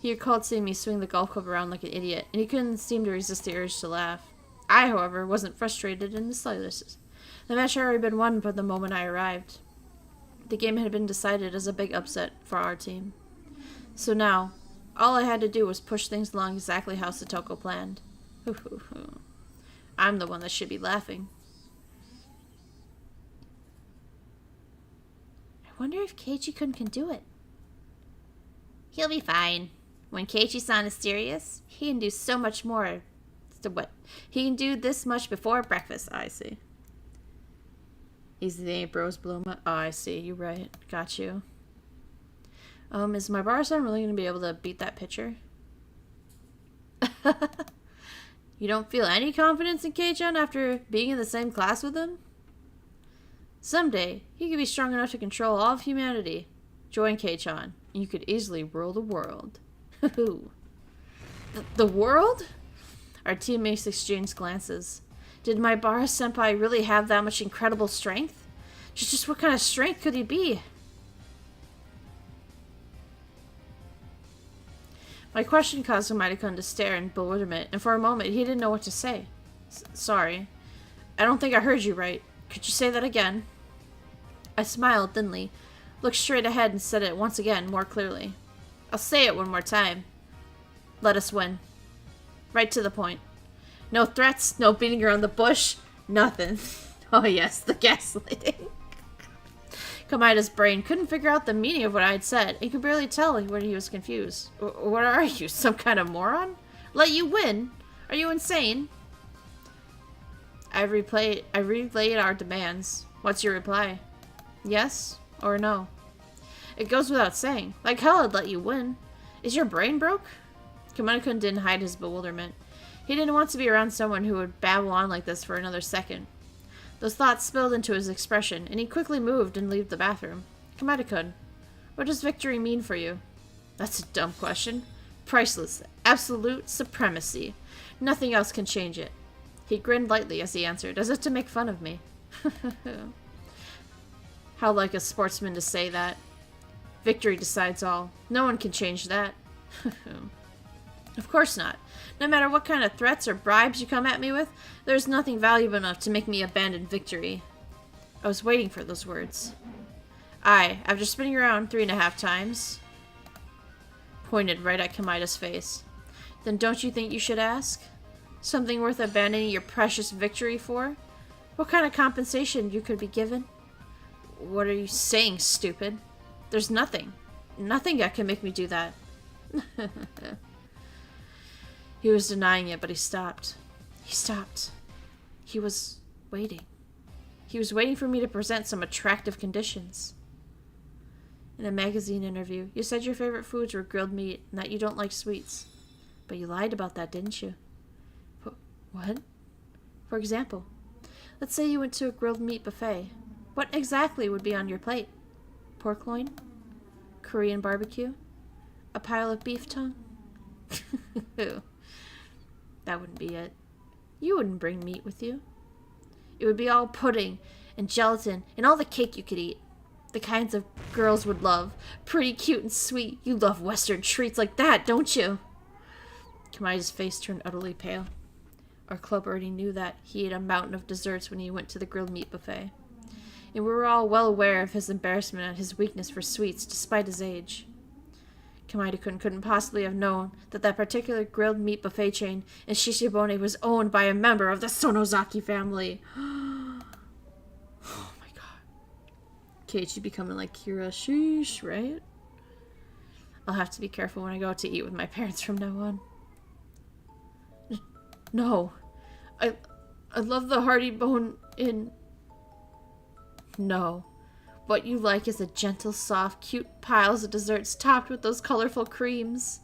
He recalled seeing me swing the golf club around like an idiot, and he couldn't seem to resist the urge to laugh. I, however, wasn't frustrated in the slightest. The match had already been won from the moment I arrived. The game had been decided as a big upset for our team. So now, all I had to do was push things along exactly how Satoko planned. I'm the one that should be laughing. I wonder if Keiichi-kun can do it. He'll be fine. When Keiichi-san is serious, he can do so much more. So what? He can do this much before breakfast, I see. Easy the ain't bros blow my... Oh, I see. You're right. Got you. Is my bar-son really going to be able to beat that pitcher? You don't feel any confidence in Kei-chan after being in the same class with him? Someday, he could be strong enough to control all of humanity. Join Kei-chan. You could easily rule the world. The world? Our teammates exchanged glances. Did my Bara-senpai really have that much incredible strength? Just what kind of strength could he be? My question caused Kamada-kun to stare in bewilderment, and for a moment he didn't know what to say. Sorry. I don't think I heard you right. Could you say that again? I smiled thinly, looked straight ahead and said it once again, more clearly. I'll say it one more time. Let us win. Right to the point. No threats, no beating around the bush, nothing. Oh yes, the gaslighting. Kamaida's brain couldn't figure out the meaning of what I had said. He could barely tell when he was confused. What are you, some kind of moron? Let you win? Are you insane? I relayed our demands. What's your reply? Yes or no? It goes without saying. Like hell I'd let you win. Is your brain broke? Kamada-kun didn't hide his bewilderment. He didn't want to be around someone who would babble on like this for another second. Those thoughts spilled into his expression, and he quickly moved and left the bathroom. Kamada-kun, what does victory mean for you? That's a dumb question. Priceless. Absolute supremacy. Nothing else can change it. He grinned lightly as he answered, as if to make fun of me. How like a sportsman to say that. Victory decides all. No one can change that. Of course not. No matter what kind of threats or bribes you come at me with, there's nothing valuable enough to make me abandon victory. I was waiting for those words. After spinning around 3.5 times, pointed right at Kamaida's face. Then don't you think you should ask? Something worth abandoning your precious victory for? What kind of compensation you could be given? What are you saying, stupid? There's nothing. Nothing that can make me do that. He was denying it, but he stopped. He stopped. He was waiting. He was waiting for me to present some attractive conditions. In a magazine interview, you said your favorite foods were grilled meat and that you don't like sweets. But you lied about that, didn't you? What? For example, let's say you went to a grilled meat buffet. What exactly would be on your plate? Pork loin? Korean barbecue? A pile of beef tongue? That wouldn't be it. You wouldn't bring meat with you. It would be all pudding and gelatin and all the cake you could eat. The kinds of girls would love. Pretty cute and sweet. You love Western treats like that, don't you? Kamaida's face turned utterly pale. Our club already knew that he ate a mountain of desserts when he went to the grilled meat buffet. And we were all well aware of his embarrassment at his weakness for sweets despite his age. Kamada-kun couldn't possibly have known that that particular grilled meat buffet chain in Shishibone was owned by a member of the Sonozaki family. Oh my god. Keiichi becoming like Kira, sheesh, right? I'll have to be careful when I go out to eat with my parents from now on. No. I love the hearty bone in... No. What you like is a gentle, soft, cute piles of desserts topped with those colorful creams.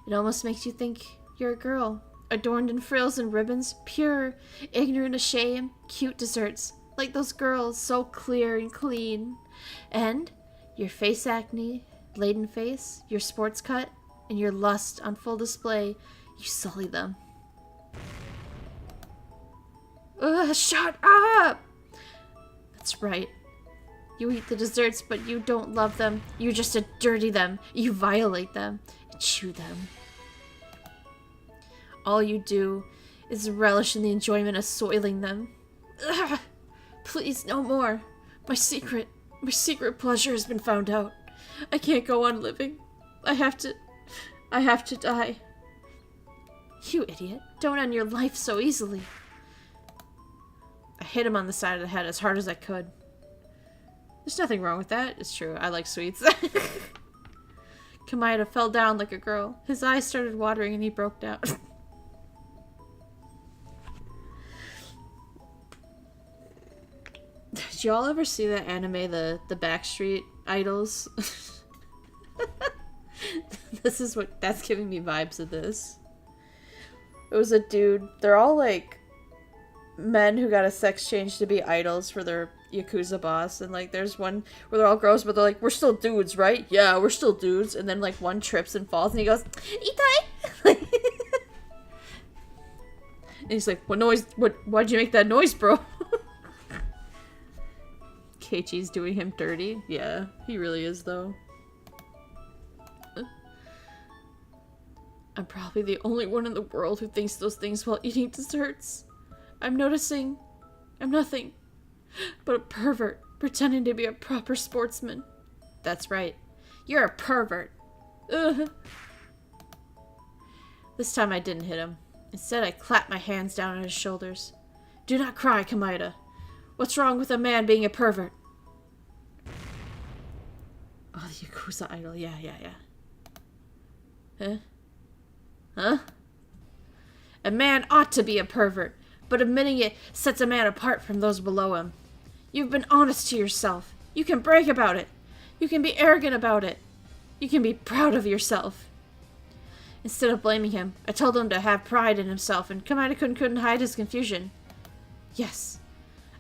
It almost makes you think you're a girl, adorned in frills and ribbons, pure, ignorant of shame, cute desserts, like those girls, so clear and clean. And your face acne, laden face, your sports cut, and your lust on full display, you sully them. Ugh, shut up! That's right. You eat the desserts, but you don't love them. You just dirty them. You violate them. And chew them. All you do is relish in the enjoyment of soiling them. Ugh! Please, no more. My secret pleasure has been found out. I can't go on living. I have to die. You idiot. Don't end your life so easily. I hit him on the side of the head as hard as I could. There's nothing wrong with that. It's true. I like sweets. Kamaida fell down like a girl. His eyes started watering and he broke down. Did y'all ever see that anime, the Backstreet Idols? That's giving me vibes of this. It was a dude. They're all like men who got a sex change to be idols for their Yakuza boss. And like there's one where they're all girls, but they're like, we're still dudes, right? Yeah, we're still dudes. And then like one trips and falls and he goes, Itai! And he's like, what noise? Why'd you make that noise, bro? Keiichi's doing him dirty. Yeah, he really is though. I'm probably the only one in the world who thinks those things while eating desserts. I'm noticing I'm nothing but a pervert pretending to be a proper sportsman. That's right. You're a pervert. Ugh. This time I didn't hit him. Instead, I clapped my hands down on his shoulders. Do not cry, Kamaida. What's wrong with a man being a pervert? Oh, the Yakuza idol. Yeah. Huh? Huh? A man ought to be a pervert, but admitting it sets a man apart from those below him. You've been honest to yourself. You can brag about it. You can be arrogant about it. You can be proud of yourself. Instead of blaming him, I told him to have pride in himself, and Kamaida-kun couldn't hide his confusion. Yes,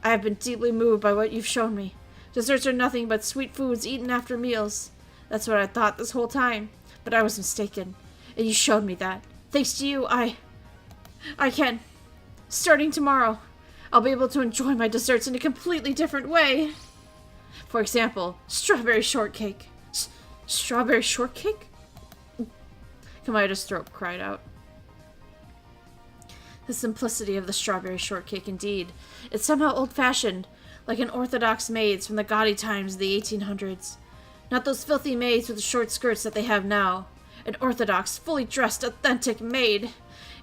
I have been deeply moved by what you've shown me. Desserts are nothing but sweet foods eaten after meals. That's what I thought this whole time, but I was mistaken. And you showed me that. Thanks to you, I can. Starting tomorrow, I'll be able to enjoy my desserts in a completely different way. For example, strawberry shortcake. Strawberry shortcake? Kamaida's throat cried out. The simplicity of the strawberry shortcake, indeed. It's somehow old-fashioned, like an orthodox maid's from the gaudy times of the 1800s. Not those filthy maids with the short skirts that they have now. An orthodox, fully dressed, authentic maid.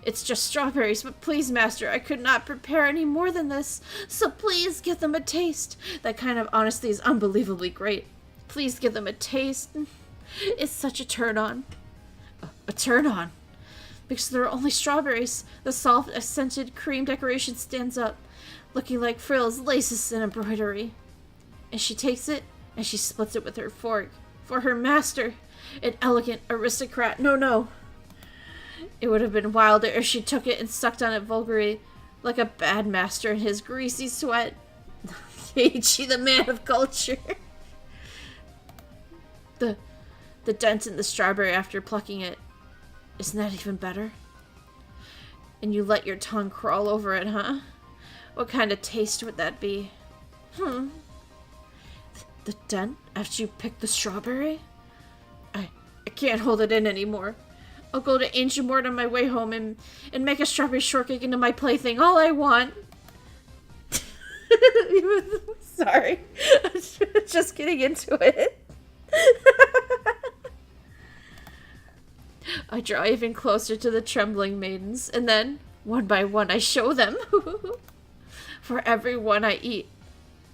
It's just strawberries, but please, master, I could not prepare any more than this. So please give them a taste. That kind of honesty is unbelievably great. Please give them a taste. It's such a turn-on. A turn-on? Because there are only strawberries. The soft, scented cream decoration stands up, looking like frills, laces, and embroidery. And she takes it, and she splits it with her fork. For her master. An elegant aristocrat. No. It would have been wilder if she took it and sucked on it vulgarly, like a bad master in his greasy sweat. Keiichi, the man of culture. The dent in the strawberry after plucking it. Isn't that even better? And you let your tongue crawl over it, huh? What kind of taste would that be? The dent after you picked the strawberry? I can't hold it in anymore. I'll go to Angemort on my way home and make a strawberry shortcake into my plaything. All I want. Sorry. I'm just getting into it. I draw even closer to the trembling maidens, and then, one by one, I show them. For every one I eat,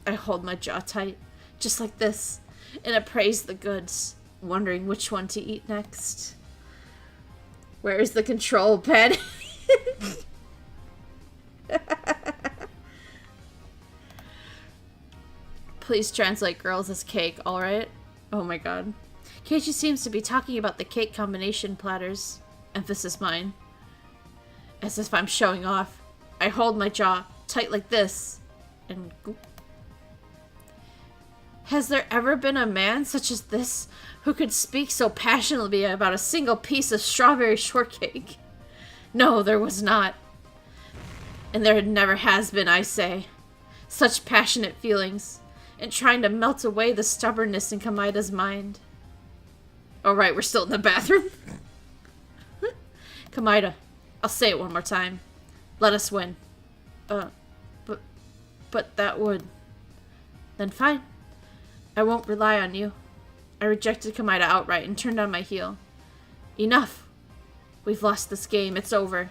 I hold my jaw tight, just like this, and appraise the goods, wondering which one to eat next. Where's the control pen? Please translate girls as cake, alright? Oh my god. Keiichi seems to be talking about the cake combination platters. Emphasis mine. As if I'm showing off. I hold my jaw tight like this. And goop. Has there ever been a man such as this who could speak so passionately about a single piece of strawberry shortcake? No, there was not. And there never has been, I say. Such passionate feelings, and trying to melt away the stubbornness in Kamaida's mind. Alright, we're still in the bathroom. Kamaida, I'll say it one more time. Let us win. But that would... Then fine. I won't rely on you. I rejected Kamaida outright and turned on my heel. Enough. We've lost this game. It's over.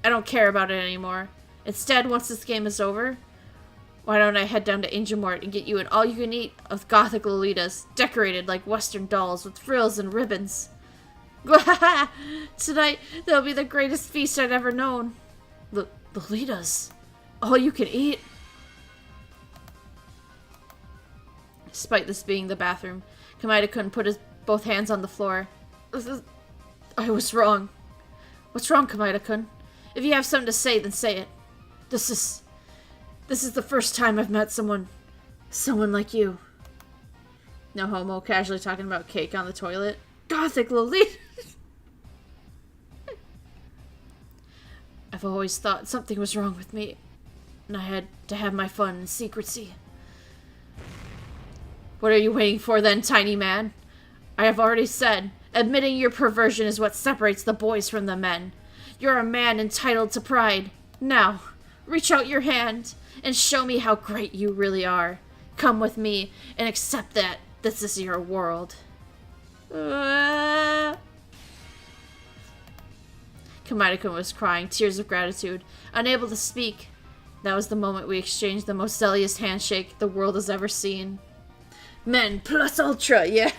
I don't care about it anymore. Instead, once this game is over, why don't I head down to Angemort and get you an all-you-can-eat of gothic Lolitas, decorated like Western dolls with frills and ribbons. Tonight, there'll be the greatest feast I've ever known. Lolitas? All you can eat? Despite this being the bathroom, Kamada-kun put his both hands on the floor. I was wrong. What's wrong, Kamada-kun? If you have something to say, then say it. This is the first time I've met someone like you. No homo, casually talking about cake on the toilet. Gothic Lolita! I've always thought something was wrong with me, and I had to have my fun in secrecy. What are you waiting for then, tiny man? I have already said, admitting your perversion is what separates the boys from the men. You're a man entitled to pride. Now, reach out your hand and show me how great you really are. Come with me and accept that this is your world. Kamada-kun was crying tears of gratitude, unable to speak. That was the moment we exchanged the most zealous handshake the world has ever seen. Men plus ultra, yeah.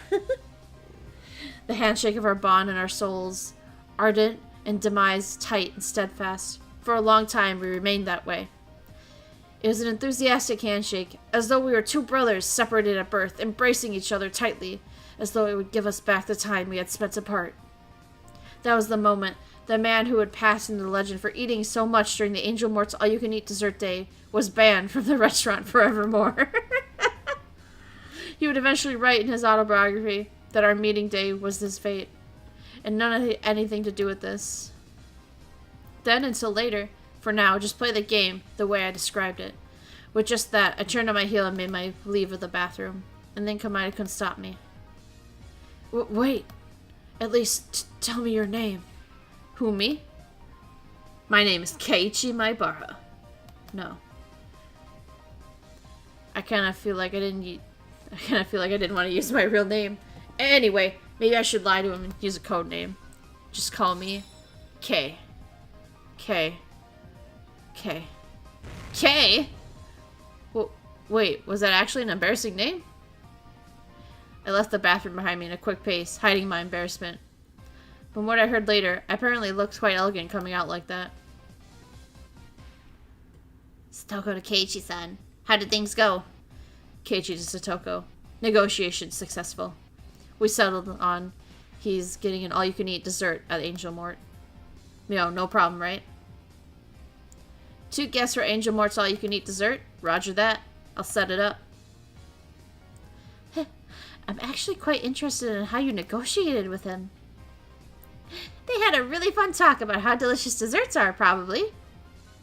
The handshake of our bond and our souls, ardent and demise tight and steadfast. For a long time we remained that way. It was an enthusiastic handshake, as though we were two brothers separated at birth, embracing each other tightly, as though it would give us back the time we had spent apart. That was the moment the man who had passed into the legend for eating so much during the Angel Mort's all-you-can-eat dessert day was banned from the restaurant forevermore. He would eventually write in his autobiography that our meeting day was his fate, and none of anything to do with this. Then until later, for now, just play the game the way I described it. With just that, I turned on my heel and made my leave of the bathroom, and then Kamada-kun stop me. Wait, at least tell me your name. Who, me? My name is Keiichi Maibara. No. I kind of feel like I didn't want to use my real name. Anyway, maybe I should lie to him and use a code name. Just call me K. K. K. K? Well, wait, was that actually an embarrassing name? I left the bathroom behind me in a quick pace, hiding my embarrassment. From what I heard later, I apparently looked quite elegant coming out like that. Satoko to Keiichi-san. How did things go? Keiichi to Satoko. Negotiations successful. We settled on he's getting an all-you-can-eat dessert at Angel Mort. No problem, right? 2 guests for Angel Mort's all-you-can-eat dessert? Roger that. I'll set it up. I'm actually quite interested in how you negotiated with him. They had a really fun talk about how delicious desserts are, probably.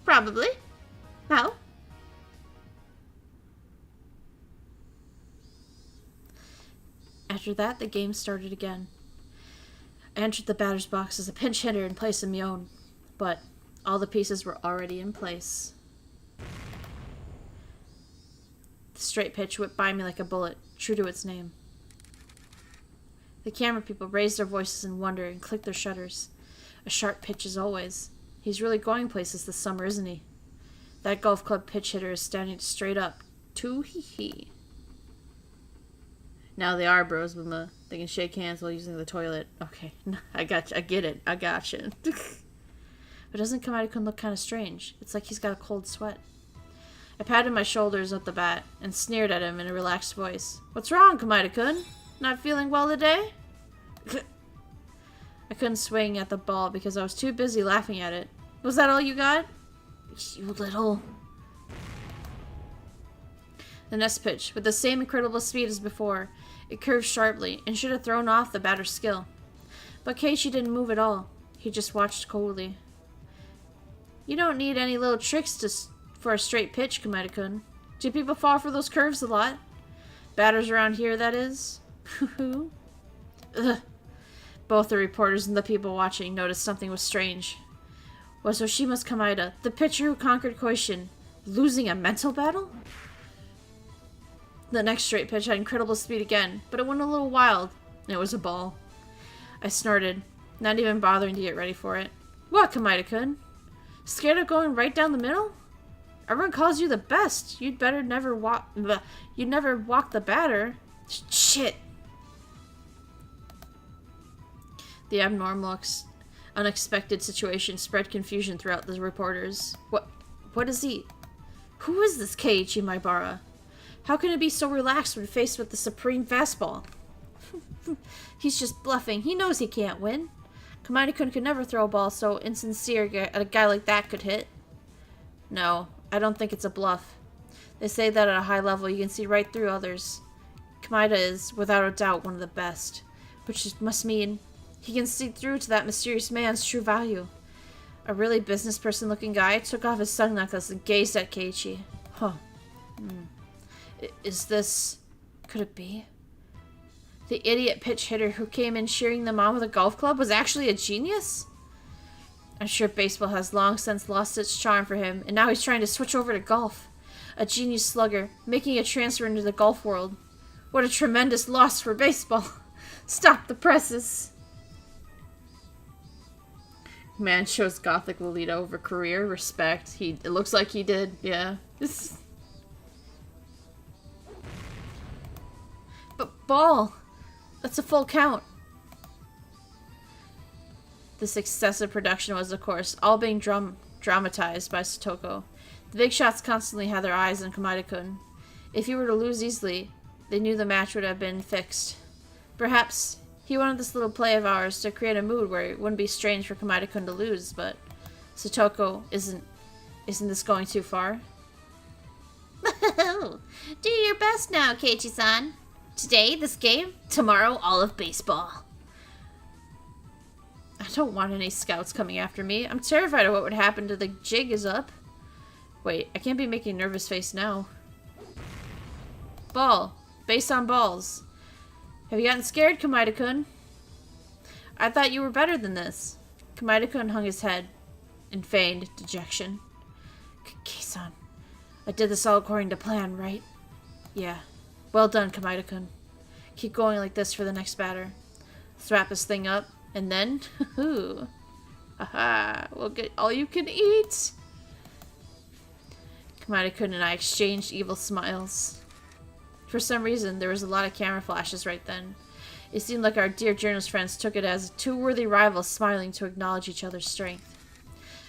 Probably. No? After that, the game started again. I entered the batter's box as a pinch hitter in place of Mion, but all the pieces were already in place. The straight pitch whipped by me like a bullet, true to its name. The camera people raised their voices in wonder and clicked their shutters. A sharp pitch as always. He's really going places this summer, isn't he? That golf club pitch hitter is standing straight up. Too-hee-hee. Now they are bros, but they can shake hands while using the toilet. Okay, I get it. I gotcha. But doesn't Kamada-kun look kind of strange? It's like he's got a cold sweat. I patted my shoulders at the bat and sneered at him in a relaxed voice. What's wrong, Kamada-kun? Not feeling well today? I couldn't swing at the ball because I was too busy laughing at it. Was that all you got? You little... The next pitch, with the same incredible speed as before, it curved sharply and should have thrown off the batter's skill. But Keiichi didn't move at all. He just watched coldly. You don't need any little tricks for a straight pitch, Kamada-kun. Do people fall for those curves a lot? Batters around here, that is? Ugh. Both the reporters and the people watching noticed something was strange. Was Oshima's Kamada, the pitcher who conquered Koishin, losing a mental battle? The next straight pitch had incredible speed again, but it went a little wild, and it was a ball. I snorted, not even bothering to get ready for it. What, Kamada-kun? Scared of going right down the middle? Everyone calls you the best. You'd never walk the batter. Shit. The abnormal, unexpected situation spread confusion throughout the reporters. What is he? Who is this Keiichi Maibara? How can it be so relaxed when faced with the supreme fastball? He's just bluffing. He knows he can't win. Kamada-kun could never throw a ball so insincere a guy like that could hit. No, I don't think it's a bluff. They say that at a high level you can see right through others. Kamada is, without a doubt, one of the best. Which must mean he can see through to that mysterious man's true value. A really business person looking guy took off his sun necklace and gazed at Keiichi. Huh. Is this... could it be? The idiot pitch hitter who came in cheering them on with a golf club was actually a genius? I'm sure baseball has long since lost its charm for him, and now he's trying to switch over to golf. A genius slugger, making a transfer into the golf world. What a tremendous loss for baseball. Stop the presses. Man chose Gothic Lolita over career. Respect. It looks like he did, yeah. But ball! That's a full count. This excessive production was, of course, all being dramatized by Satoko. The big shots constantly had their eyes on Kamada-kun. If he were to lose easily, they knew the match would have been fixed. Perhaps he wanted this little play of ours to create a mood where it wouldn't be strange for Kamada-kun to lose, but Satoko, isn't this going too far? Do your best now, Keiichi-san. Today, this game. Tomorrow, all of baseball. I don't want any scouts coming after me. I'm terrified of what would happen to the jig is up. Wait, I can't be making a nervous face now. Ball. Base on balls. Have you gotten scared, Kamada-kun? I thought you were better than this. Kamada-kun hung his head in feigned dejection. Kei-san, I did this all according to plan, right? Yeah. Well done, Kamada-kun. Keep going like this for the next batter. Let's wrap this thing up, and then... Haha, we'll get all you can eat! Kamada-kun and I exchanged evil smiles. For some reason, there was a lot of camera flashes right then. It seemed like our dear journalist friends took it as two worthy rivals smiling to acknowledge each other's strength.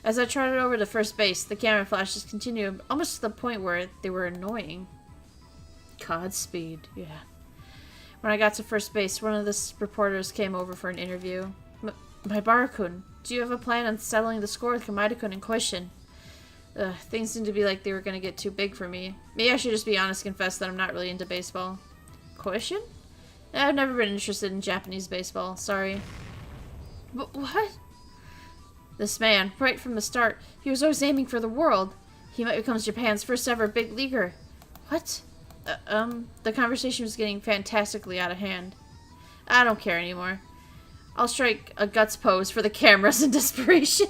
As I trotted over to first base, the camera flashes continued almost to the point where they were annoying. Godspeed, yeah. When I got to first base, one of the reporters came over for an interview. Maibara-kun, do you have a plan on settling the score with Kamada-kun and Koishin? Things seem to be like they were going to get too big for me. Maybe I should just be honest and confess that I'm not really into baseball. Koishin? I've never been interested in Japanese baseball, sorry. But what? This man, right from the start, he was always aiming for the world. He might become Japan's first ever big leaguer. What? The conversation was getting fantastically out of hand. I don't care anymore. I'll strike a guts pose for the cameras in desperation.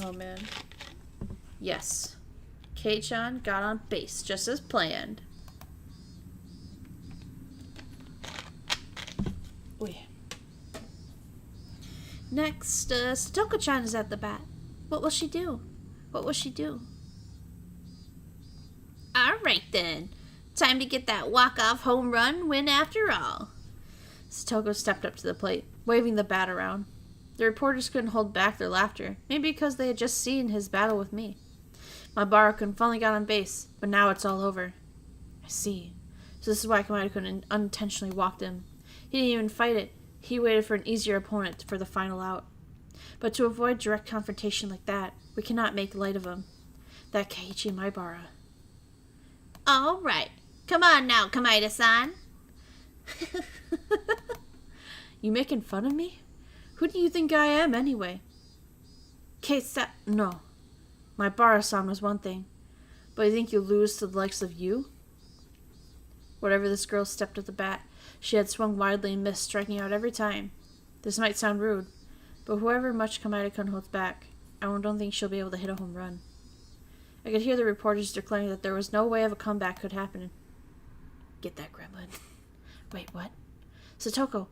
Oh, man. Yes. Kei-chan got on base just as planned. Oy. Next, Satoko-chan is at the bat. What will she do? What will she do? Alright then. Time to get that walk-off home run win after all. Satoko stepped up to the plate, waving the bat around. The reporters couldn't hold back their laughter, maybe because they had just seen his battle with me. Maibara-kun finally got on base, but now it's all over. I see. So this is why Kamada-kun unintentionally walked him. He didn't even fight it. He waited for an easier opponent for the final out. But to avoid direct confrontation like that, we cannot make light of him. That Keiichi Maibara. Alright. Come on now, Kamada-san. You making fun of me? Who do you think I am, anyway? No. Maibara-san was one thing. But you think you'll lose to the likes of you? Whatever this girl stepped at the bat, she had swung widely and missed, striking out every time. This might sound rude, but however much Kamada-kun holds back, I don't think she'll be able to hit a home run. I could hear the reporters declaring that there was no way of a comeback could happen. Get that gremlin. Wait, what? Satoko.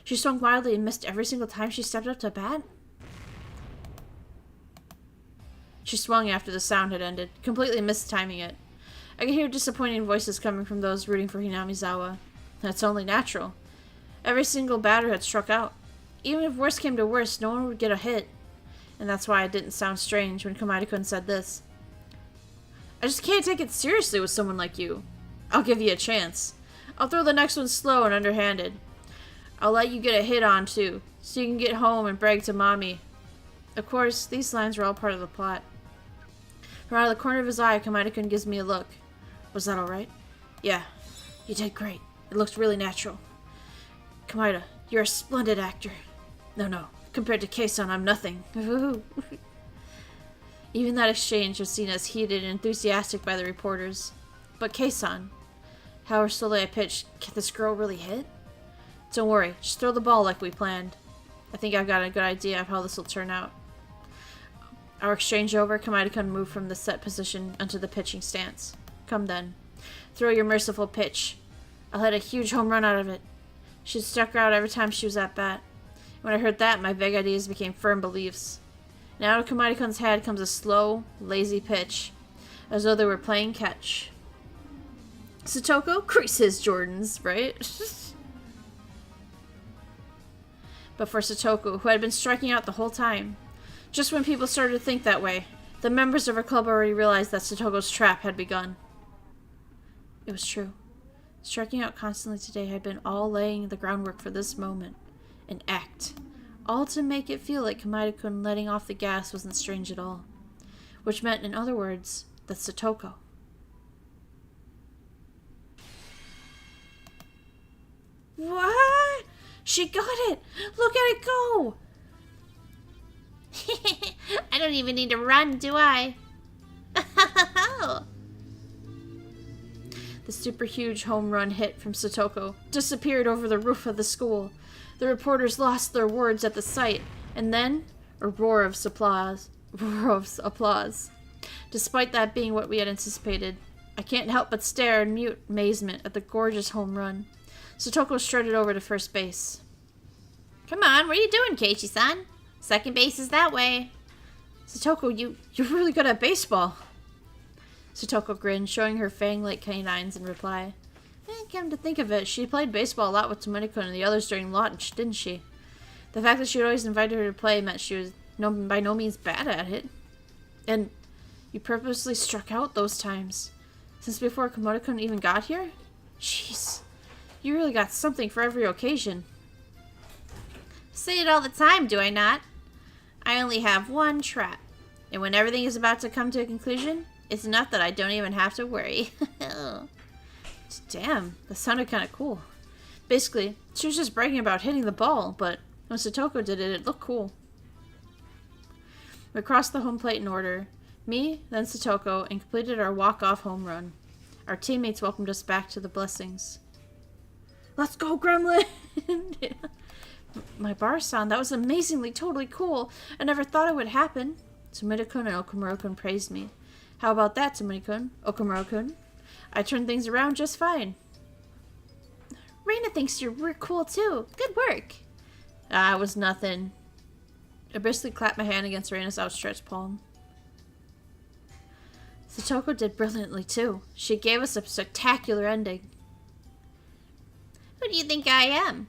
She swung wildly and missed every single time she stepped up to bat? She swung after the sound had ended, completely mistiming it. I could hear disappointing voices coming from those rooting for Hinamizawa. That's only natural. Every single batter had struck out. Even if worse came to worse, no one would get a hit. And that's why it didn't sound strange when Kamada-kun said this. I just can't take it seriously with someone like you. I'll give you a chance. I'll throw the next one slow and underhanded. I'll let you get a hit on, too, so you can get home and brag to Mommy. Of course, these lines were all part of the plot. From out of the corner of his eye, Kamada-kun gives me a look. Was that alright? Yeah, you did great. It looks really natural. Kamada, you're a splendid actor. No, compared to Kei-san, I'm nothing. Even that exchange was seen as heated and enthusiastic by the reporters. But Kei-san, however slowly I pitched, can this girl really hit? Don't worry, just throw the ball like we planned. I think I've got a good idea of how this will turn out. Our exchange over, Kamada-kun moved from the set position onto the pitching stance. Come then. Throw your merciful pitch. I'll hit a huge home run out of it. She'd stuck her out every time she was at bat. When I heard that, my vague ideas became firm beliefs. Now out of Kamada-kun's head comes a slow, lazy pitch, as though they were playing catch. Satoko, crease his Jordans, right? But for Satoko, who had been striking out the whole time, just when people started to think that way, the members of her club already realized that Satoko's trap had begun. It was true. Striking out constantly today had been all laying the groundwork for this moment. An act. All to make it feel like Kamada-kun letting off the gas wasn't strange at all. Which meant, in other words, that Satoko. What? She got it! Look at it go! I don't even need to run, do I? The super huge home run hit from Satoko disappeared over the roof of the school. The reporters lost their words at the sight, and then a roar of applause. Despite that being what we had anticipated, I can't help but stare in mute amazement at the gorgeous home run. Satoko strutted over to first base. Come on, what are you doing, Keiichi-san? Second base is that way. Satoko, you're really good at baseball. Satoko grinned, showing her fang-like canines in reply. Come to think of it, she played baseball a lot with Tomoko and the others during lunch, didn't she? The fact that she had always invited her to play meant she was by no means bad at it. And you purposely struck out those times. Since before Komodo-kun even got here? Jeez. You really got something for every occasion. Say it all the time, do I not? I only have one trap. And when everything is about to come to a conclusion, it's enough that I don't even have to worry. Damn, that sounded kind of cool. Basically, she was just bragging about hitting the ball, but when Satoko did it, it looked cool. We crossed the home plate in order. Me, then Satoko, and completed our walk-off home run. Our teammates welcomed us back to the blessings. Let's go, Gremlin! Yeah. My bar sound, that was amazingly, totally cool. I never thought it would happen. Tomoko-kun and Okamura-kun praised me. How about that, Tomoko-kun? Okamura-kun? I turned things around just fine. Reina thinks you're cool too. Good work. It was nothing. I briskly clapped my hand against Reina's outstretched palm. Satoko did brilliantly too. She gave us a spectacular ending. Who do you think I am?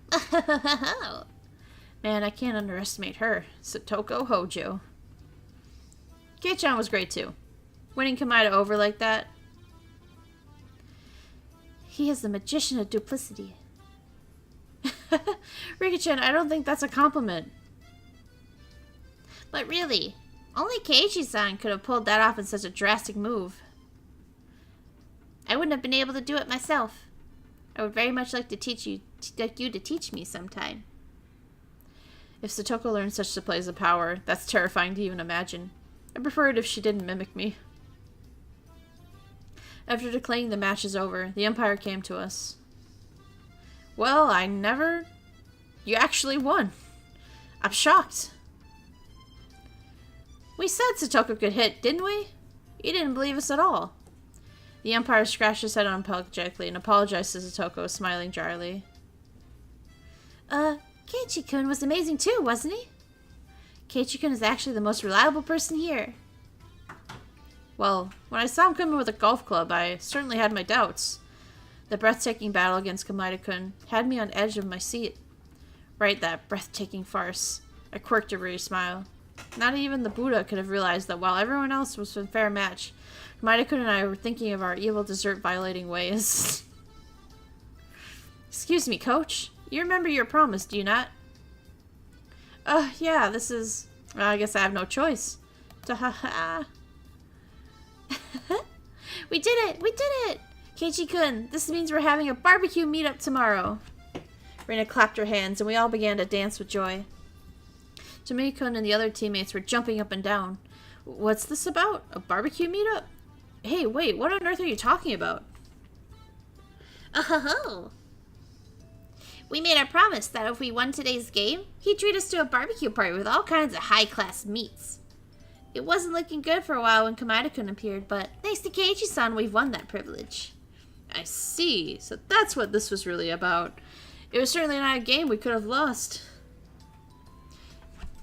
Man, I can't underestimate her. Satoko Hojo. Kei-chan was great too. Winning Kamada over like that. He is the magician of duplicity. Rika-chan, I don't think that's a compliment. But really, only Keiichi-san could have pulled that off in such a drastic move. I wouldn't have been able to do it myself. I would very much like to teach you to teach me sometime. If Satoko learned such displays of power, that's terrifying to even imagine. I'd prefer it if she didn't mimic me. After declaring the match is over, the umpire came to us. Well, You actually won. I'm shocked. We said Satoko could hit, didn't we? You didn't believe us at all. The umpire scratched his head unapologetically and apologized to Satoko, smiling dryly. Keiichi-kun was amazing too, wasn't he? Keiichi-kun is actually the most reliable person here. Well, when I saw him come in with a golf club, I certainly had my doubts. The breathtaking battle against Kamada-kun had me on edge of my seat. Right, that breathtaking farce. I quirked a weary smile. Not even the Buddha could have realized that while everyone else was a fair match, Kamada-kun and I were thinking of our evil dessert-violating ways. Excuse me, Coach. You remember your promise, do you not? Yeah, this is... Well, I guess I have no choice. Ta-ha-ha. We did it! We did it! Keiichi-kun, this means we're having a barbecue meetup tomorrow. Reina clapped her hands, and we all began to dance with joy. Tomei-kun and the other teammates were jumping up and down. What's this about? A barbecue meetup? Hey, wait, what on earth are you talking about? Oh! We made a promise that if we won today's game, he'd treat us to a barbecue party with all kinds of high-class meats. It wasn't looking good for a while when Kamada-kun appeared, but thanks to Keiichi-san, we've won that privilege. I see. So that's what this was really about. It was certainly not a game we could have lost.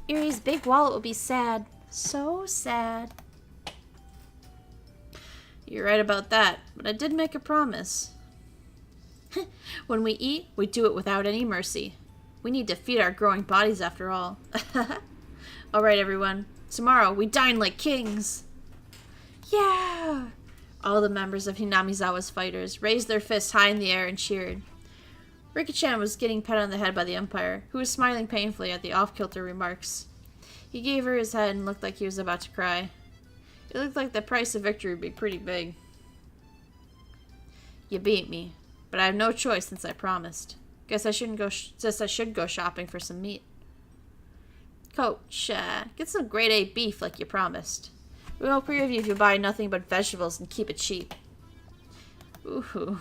Irie's big wallet will be sad. So sad. You're right about that, but I did make a promise. When we eat, we do it without any mercy. We need to feed our growing bodies after all. Alright, everyone. Tomorrow, we dine like kings. Yeah! All the members of Hinamizawa's fighters raised their fists high in the air and cheered. Riki-chan was getting pat on the head by the umpire, who was smiling painfully at the off-kilter remarks. He gave her his head and looked like he was about to cry. It looked like the price of victory would be pretty big. You beat me, but I have no choice since I promised. Guess I should go shopping for some meat. Coach, get some grade A beef like you promised. We won't agree with you if you buy nothing but vegetables and keep it cheap. Ooh.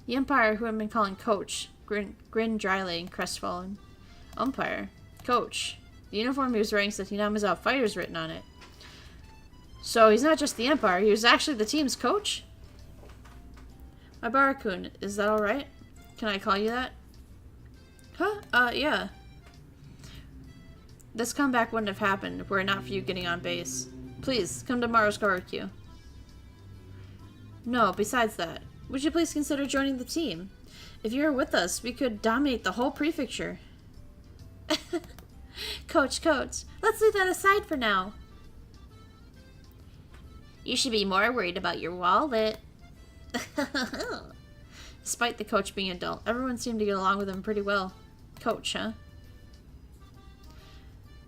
The umpire, who had been calling Coach, grinned dryly and crestfallen. Umpire? Coach. The uniform he was wearing said Hinamizawa Fighters written on it. So he's not just the umpire, he was actually the team's coach? Maibara-kun, is that alright? Can I call you that? Huh? Yeah. This comeback wouldn't have happened were it not for you getting on base. Please, come to tomorrow's barbecue. No, besides that, would you please consider joining the team? If you were with us, we could dominate the whole prefecture. Coach, let's leave that aside for now. You should be more worried about your wallet. Despite the coach being adult, everyone seemed to get along with him pretty well. Coach, huh?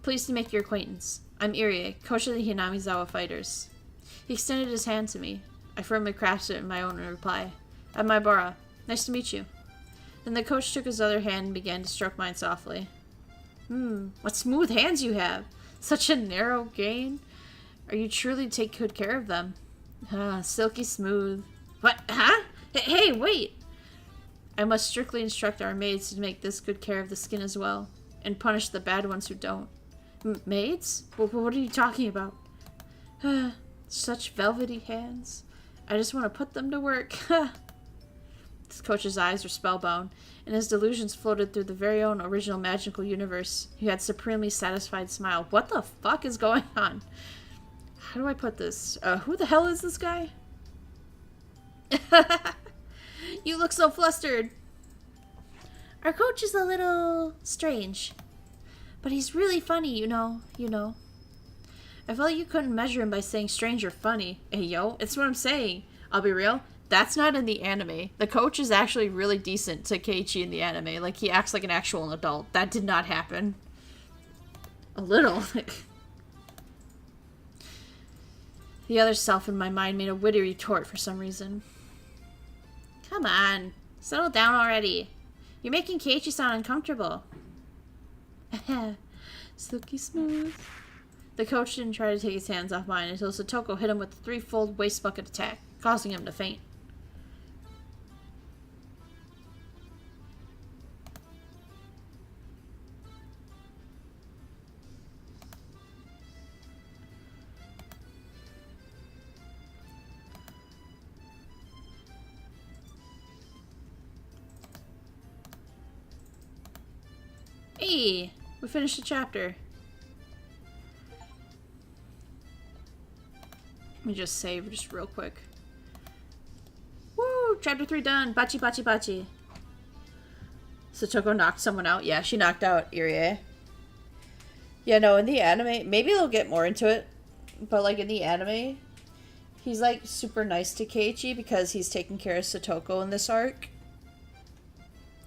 Pleased to make your acquaintance. I'm Irie, coach of the Hinamizawa Fighters. He extended his hand to me. I firmly grasped it in my own reply. I'm Maibara. Nice to meet you. Then the coach took his other hand and began to stroke mine softly. What smooth hands you have. Such a narrow gain. Are you truly take good care of them? Silky smooth. What? Huh? Hey, wait! I must strictly instruct our maids to make this good care of the skin as well, and punish the bad ones who don't. Maids? What are you talking about? Such velvety hands. I just want to put them to work. This coach's eyes were spellbound, and his delusions floated through the very own original magical universe. He had a supremely satisfied smile. What the fuck is going on? How do I put this? Who the hell is this guy? You look so flustered. Our coach is a little strange. But he's really funny, you know. I felt you couldn't measure him by saying strange or funny. Hey, yo, it's what I'm saying. I'll be real. That's not in the anime. The coach is actually really decent to Keiichi in the anime. Like, he acts like an actual adult. That did not happen. A little. The other self in my mind made a witty retort for some reason. Come on. Settle down already. You're making Keiichi sound uncomfortable. Silky smooth. The coach didn't try to take his hands off mine until Satoko hit him with a threefold waist bucket attack, causing him to faint. Hey, we finished the chapter. Let me just save just real quick. Woo! Chapter 3 done. Bachi, bachi, bachi. Satoko knocked someone out. Yeah, she knocked out Irie. Yeah, no, in the anime, maybe they'll get more into it, but like in the anime, he's like super nice to Keiichi because he's taking care of Satoko in this arc.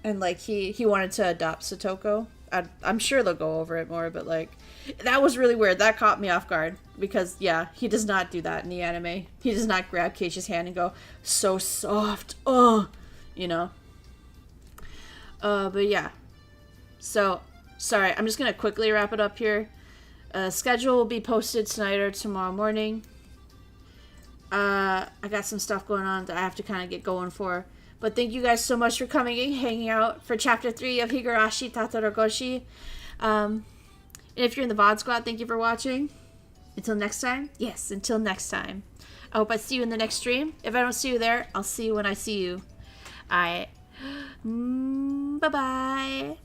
And like he wanted to adopt Satoko. I'm sure they'll go over it more, but like that was really weird. That caught me off guard because yeah, he does not do that in the anime. He does not grab Keiichi's hand and go, so soft. Oh, you know. But yeah. So, sorry, I'm just going to quickly wrap it up here. Schedule will be posted tonight or tomorrow morning. I got some stuff going on that I have to kind of get going for. But thank you guys so much for coming and hanging out for Chapter 3 of Higurashi Tatarigoroshi. And if you're in the VOD squad, thank you for watching. Until next time. Yes, until next time. I hope I see you in the next stream. If I don't see you there, I'll see you when I see you. Alright. Bye-bye.